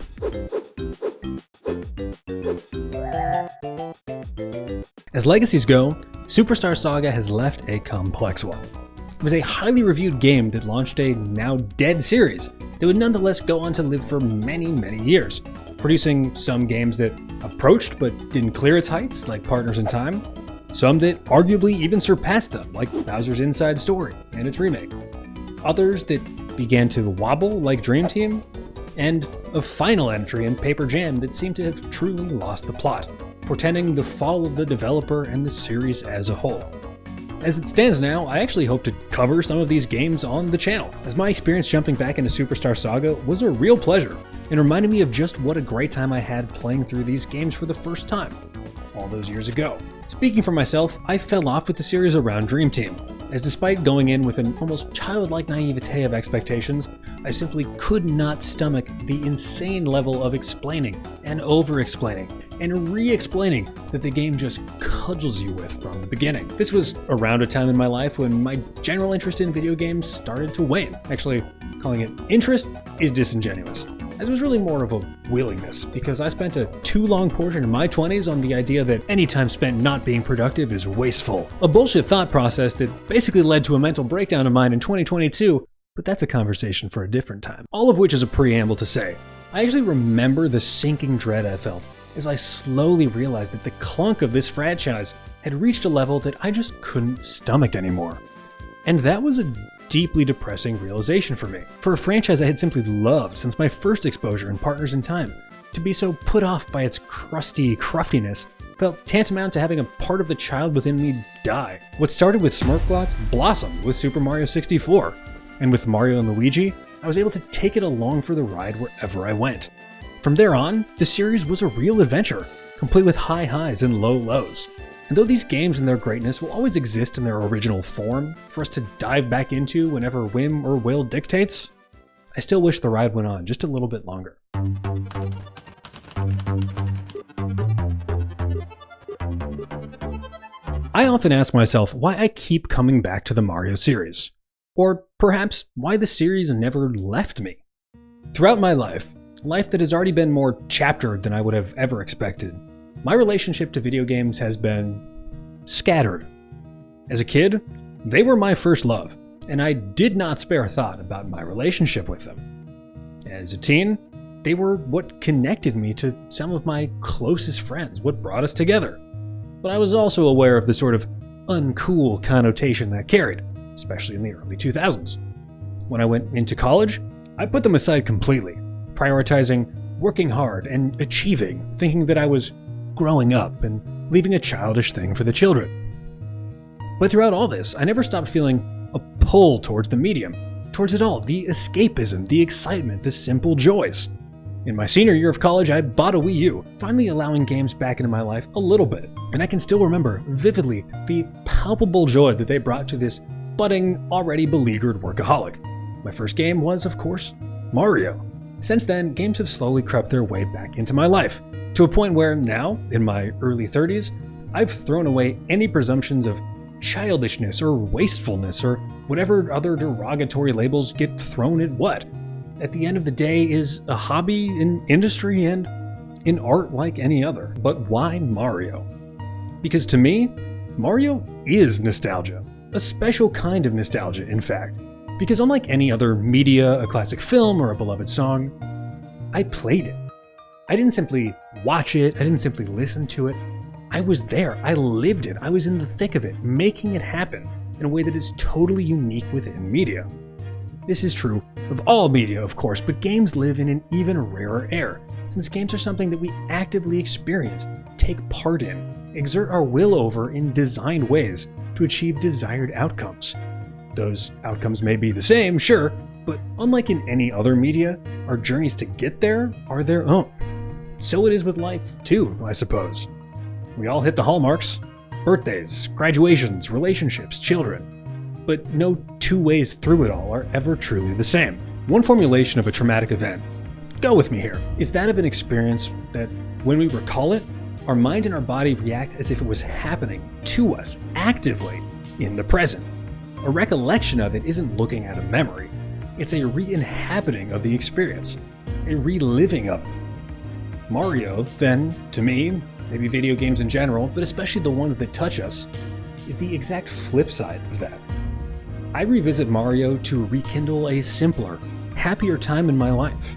As legacies go, Superstar Saga has left a complex one. It was a highly reviewed game that launched a now dead series that would nonetheless go on to live for many, many years, producing some games that approached but didn't clear its heights, like Partners in Time, some that arguably even surpassed them, like Bowser's Inside Story and its remake, others that began to wobble, like Dream Team, and a final entry in Paper Jam that seemed to have truly lost the plot, portending the fall of the developer and the series as a whole. As it stands now, I actually hope to cover some of these games on the channel, as my experience jumping back into Superstar Saga was a real pleasure, and reminded me of just what a great time I had playing through these games for the first time, all those years ago. Speaking for myself, I fell off with the series around Dream Team, as despite going in with an almost childlike naivete of expectations, I simply could not stomach the insane level of explaining and over-explaining and re-explaining that the game just cudgels you with from the beginning. This was around a time in my life when my general interest in video games started to wane. Actually, calling it interest is disingenuous. as it was really more of a willingness, because I spent a too long portion of my 20s on the idea that any time spent not being productive is wasteful. A bullshit thought process that basically led to a mental breakdown of mine in 2022, but that's a conversation for a different time. All of which is a preamble to say, I actually remember the sinking dread I felt as I slowly realized that the clunk of this franchise had reached a level that I just couldn't stomach anymore. And that was a deeply depressing realization for me. For a franchise I had simply loved since my first exposure in Partners in Time, to be so put off by its crusty cruftiness felt tantamount to having a part of the child within me die. What started with Smirkblots blossomed with Super Mario 64, and with Mario and Luigi, I was able to take it along for the ride wherever I went. From there on, the series was a real adventure, complete with high highs and low lows. And though these games and their greatness will always exist in their original form for us to dive back into whenever whim or will dictates, I still wish the ride went on just a little bit longer. I often ask myself why I keep coming back to the Mario series, or perhaps why the series never left me. Throughout my life that has already been more chaptered than I would have ever expected, my relationship to video games has been scattered. As a kid, they were my first love, and I did not spare a thought about my relationship with them. As a teen, they were what connected me to some of my closest friends, what brought us together. But I was also aware of the sort of uncool connotation that carried, especially in the early 2000s. When I went into college, I put them aside completely, prioritizing working hard and achieving, thinking that I was growing up and leaving a childish thing for the children. But throughout all this, I never stopped feeling a pull towards the medium, towards it all, the escapism, the excitement, the simple joys. In my senior year of college, I bought a Wii U, finally allowing games back into my life a little bit, and I can still remember vividly the palpable joy that they brought to this budding, already beleaguered workaholic. My first game was, of course, Mario. Since then, games have slowly crept their way back into my life, to a point where now, in my early 30s, I've thrown away any presumptions of childishness or wastefulness or whatever other derogatory labels get thrown at what, at the end of the day, is a hobby in industry and in art like any other. But why Mario? Because to me, Mario is nostalgia. A special kind of nostalgia, in fact. Because unlike any other media, a classic film, or a beloved song, I played it. I didn't simply watch it, I didn't simply listen to it. I was there, I lived it, I was in the thick of it, making it happen in a way that is totally unique within media. This is true of all media, of course, but games live in an even rarer air, since games are something that we actively experience, take part in, exert our will over in designed ways to achieve desired outcomes. Those outcomes may be the same, sure, but unlike in any other media, our journeys to get there are their own. So it is with life, too, I suppose. We all hit the hallmarks: birthdays, graduations, relationships, children. But no two ways through it all are ever truly the same. One formulation of a traumatic event, go with me here, is that of an experience that, when we recall it, our mind and our body react as if it was happening to us, actively, in the present. A recollection of it isn't looking at a memory. It's a re-inhabiting of the experience, a reliving of it. Mario, then, to me, maybe video games in general, but especially the ones that touch us, is the exact flip side of that. I revisit Mario to rekindle a simpler, happier time in my life.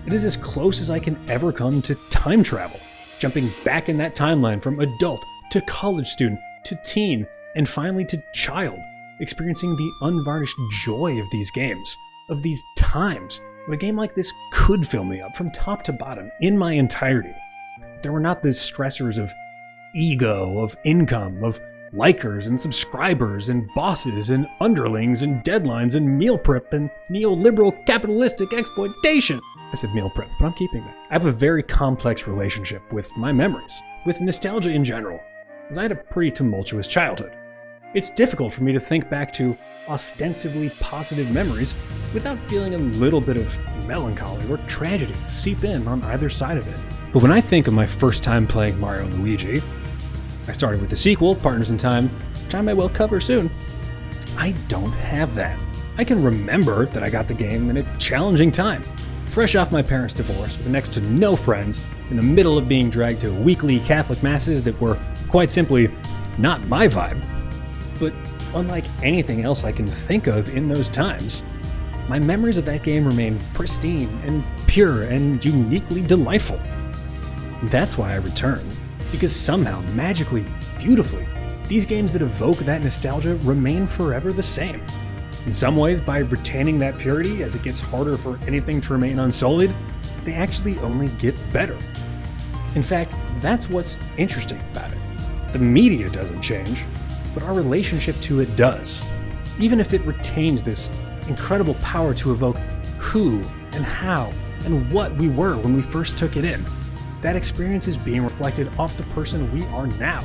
It is as close as I can ever come to time travel, jumping back in that timeline from adult to college student to teen, and finally to child, experiencing the unvarnished joy of these games, of these times, when a game like this could fill me up from top to bottom in my entirety. There were not the stressors of ego, of income, of likers and subscribers and bosses and underlings and deadlines and meal prep and neoliberal capitalistic exploitation. I said meal prep, but I'm keeping that. I have a very complex relationship with my memories, with nostalgia in general, as I had a pretty tumultuous childhood. It's difficult for me to think back to ostensibly positive memories without feeling a little bit of melancholy or tragedy seep in on either side of it. But when I think of my first time playing Mario and Luigi, I started with the sequel, Partners in Time, which I may well cover soon. I don't have that. I can remember that I got the game in a challenging time, fresh off my parents' divorce, with next to no friends, in the middle of being dragged to weekly Catholic masses that were, quite simply, not my vibe. But unlike anything else I can think of in those times, my memories of that game remain pristine and pure and uniquely delightful. That's why I return, because somehow, magically, beautifully, these games that evoke that nostalgia remain forever the same. In some ways, by retaining that purity as it gets harder for anything to remain unsullied, they actually only get better. In fact, that's what's interesting about it. The media doesn't change, but our relationship to it does. Even if it retains this incredible power to evoke who and how and what we were when we first took it in, that experience is being reflected off the person we are now,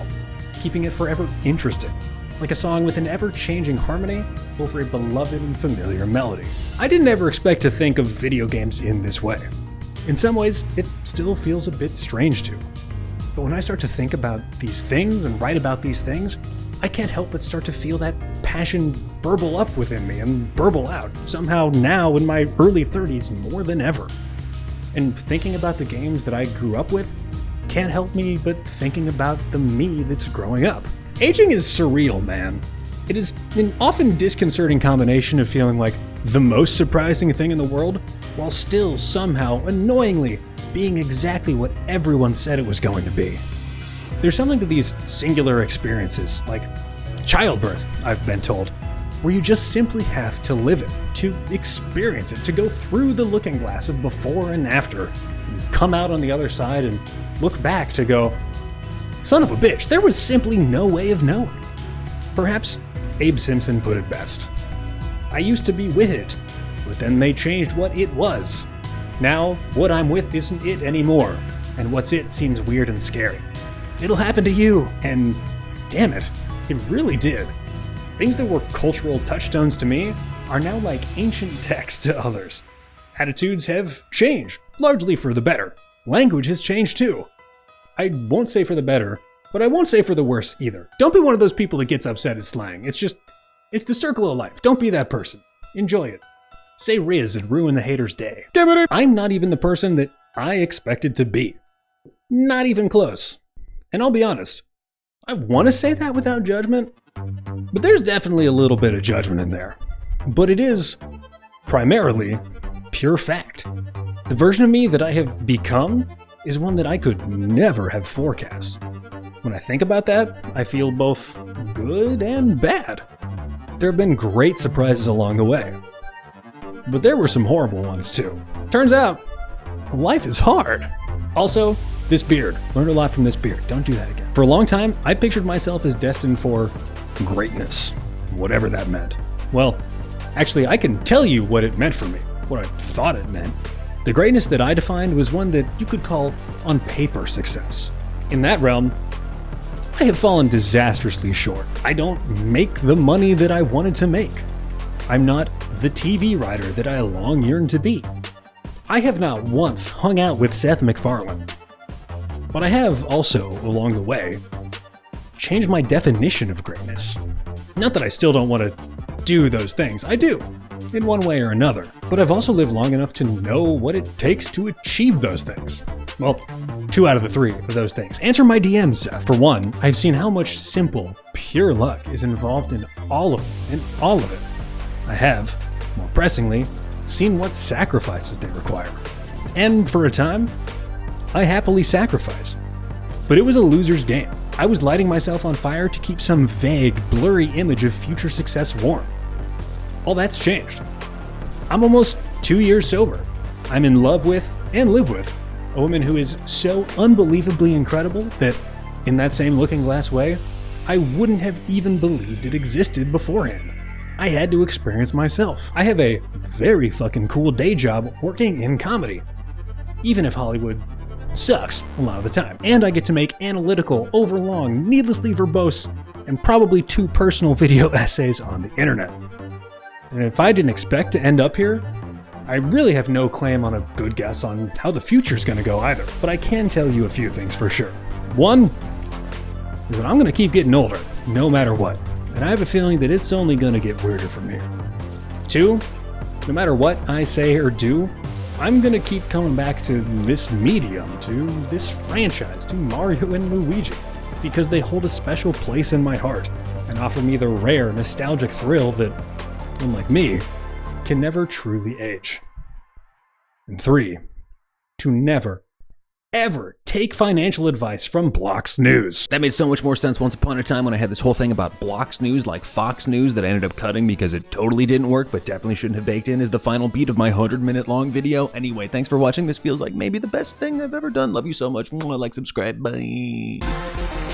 keeping it forever interesting, like a song with an ever-changing harmony over a beloved and familiar melody. I didn't ever expect to think of video games in this way. In some ways, it still feels a bit strange to. But when I start to think about these things and write about these things, I can't help but start to feel that passion burble up within me and burble out, somehow now in my early 30s more than ever. And thinking about the games that I grew up with can't help me but thinking about the me that's growing up. Aging is surreal, man. It is an often disconcerting combination of feeling like the most surprising thing in the world, while still somehow, annoyingly, being exactly what everyone said it was going to be. There's something to these singular experiences, like childbirth, I've been told, where you just simply have to live it, to experience it, to go through the looking glass of before and after, and come out on the other side and look back to go, son of a bitch, there was simply no way of knowing. Perhaps Abe Simpson put it best. I used to be with it, but then they changed what it was. Now, what I'm with isn't it anymore, and what's it seems weird and scary. It'll happen to you, and damn it, it really did. Things that were cultural touchstones to me are now like ancient texts to others. Attitudes have changed, largely for the better. Language has changed too. I won't say for the better, but I won't say for the worse either. Don't be one of those people that gets upset at slang. It's the circle of life. Don't be that person. Enjoy it. Say Riz and ruin the hater's day. I'm not even the person that I expected to be. Not even close. And I'll be honest, I want to say that without judgment, but there's definitely a little bit of judgment in there. But it is, primarily, pure fact. The version of me that I have become is one that I could never have forecast. When I think about that, I feel both good and bad. There have been great surprises along the way, but there were some horrible ones too. Turns out, life is hard. Also, this beard. Learned a lot from this beard. Don't do that again. For a long time, I pictured myself as destined for greatness, whatever that meant. Well, actually, I can tell you what it meant for me, what I thought it meant. The greatness that I defined was one that you could call on paper success. In that realm, I have fallen disastrously short. I don't make the money that I wanted to make. I'm not the TV writer that I long yearned to be. I have not once hung out with Seth MacFarlane. But I have also, along the way, changed my definition of greatness. Not that I still don't want to do those things. I do, in one way or another. But I've also lived long enough to know what it takes to achieve those things. Well, 2 out of the 3 of those things. Answer my DMs, Seth. For one, I've seen how much simple, pure luck is involved in all of it. I have, more pressingly, seen what sacrifices they require. And for a time, I happily sacrificed. But it was a loser's game. I was lighting myself on fire to keep some vague, blurry image of future success warm. All that's changed. I'm almost 2 years sober. I'm in love with, and live with, a woman who is so unbelievably incredible that, in that same looking glass way, I wouldn't have even believed it existed beforehand. I had to experience myself. I have a very fucking cool day job working in comedy, even if Hollywood sucks a lot of the time. And I get to make analytical, overlong, needlessly verbose, and probably too personal video essays on the internet. And if I didn't expect to end up here, I really have no claim on a good guess on how the future's gonna go either. But I can tell you a few things for sure. One is that I'm gonna keep getting older, no matter what. And I have a feeling that it's only gonna get weirder from here. 2, no matter what I say or do, I'm gonna keep coming back to this medium, to this franchise, to Mario and Luigi, because they hold a special place in my heart and offer me the rare, nostalgic thrill that, unlike me, can never truly age. And 3, to never, ever take financial advice from Blox News. That made so much more sense once upon a time when I had this whole thing about Blox News like Fox News that I ended up cutting because it totally didn't work, but definitely shouldn't have baked in as the final beat of my 100-minute long video. Anyway, thanks for watching. This feels like maybe the best thing I've ever done. Love you so much. Like, subscribe. Bye.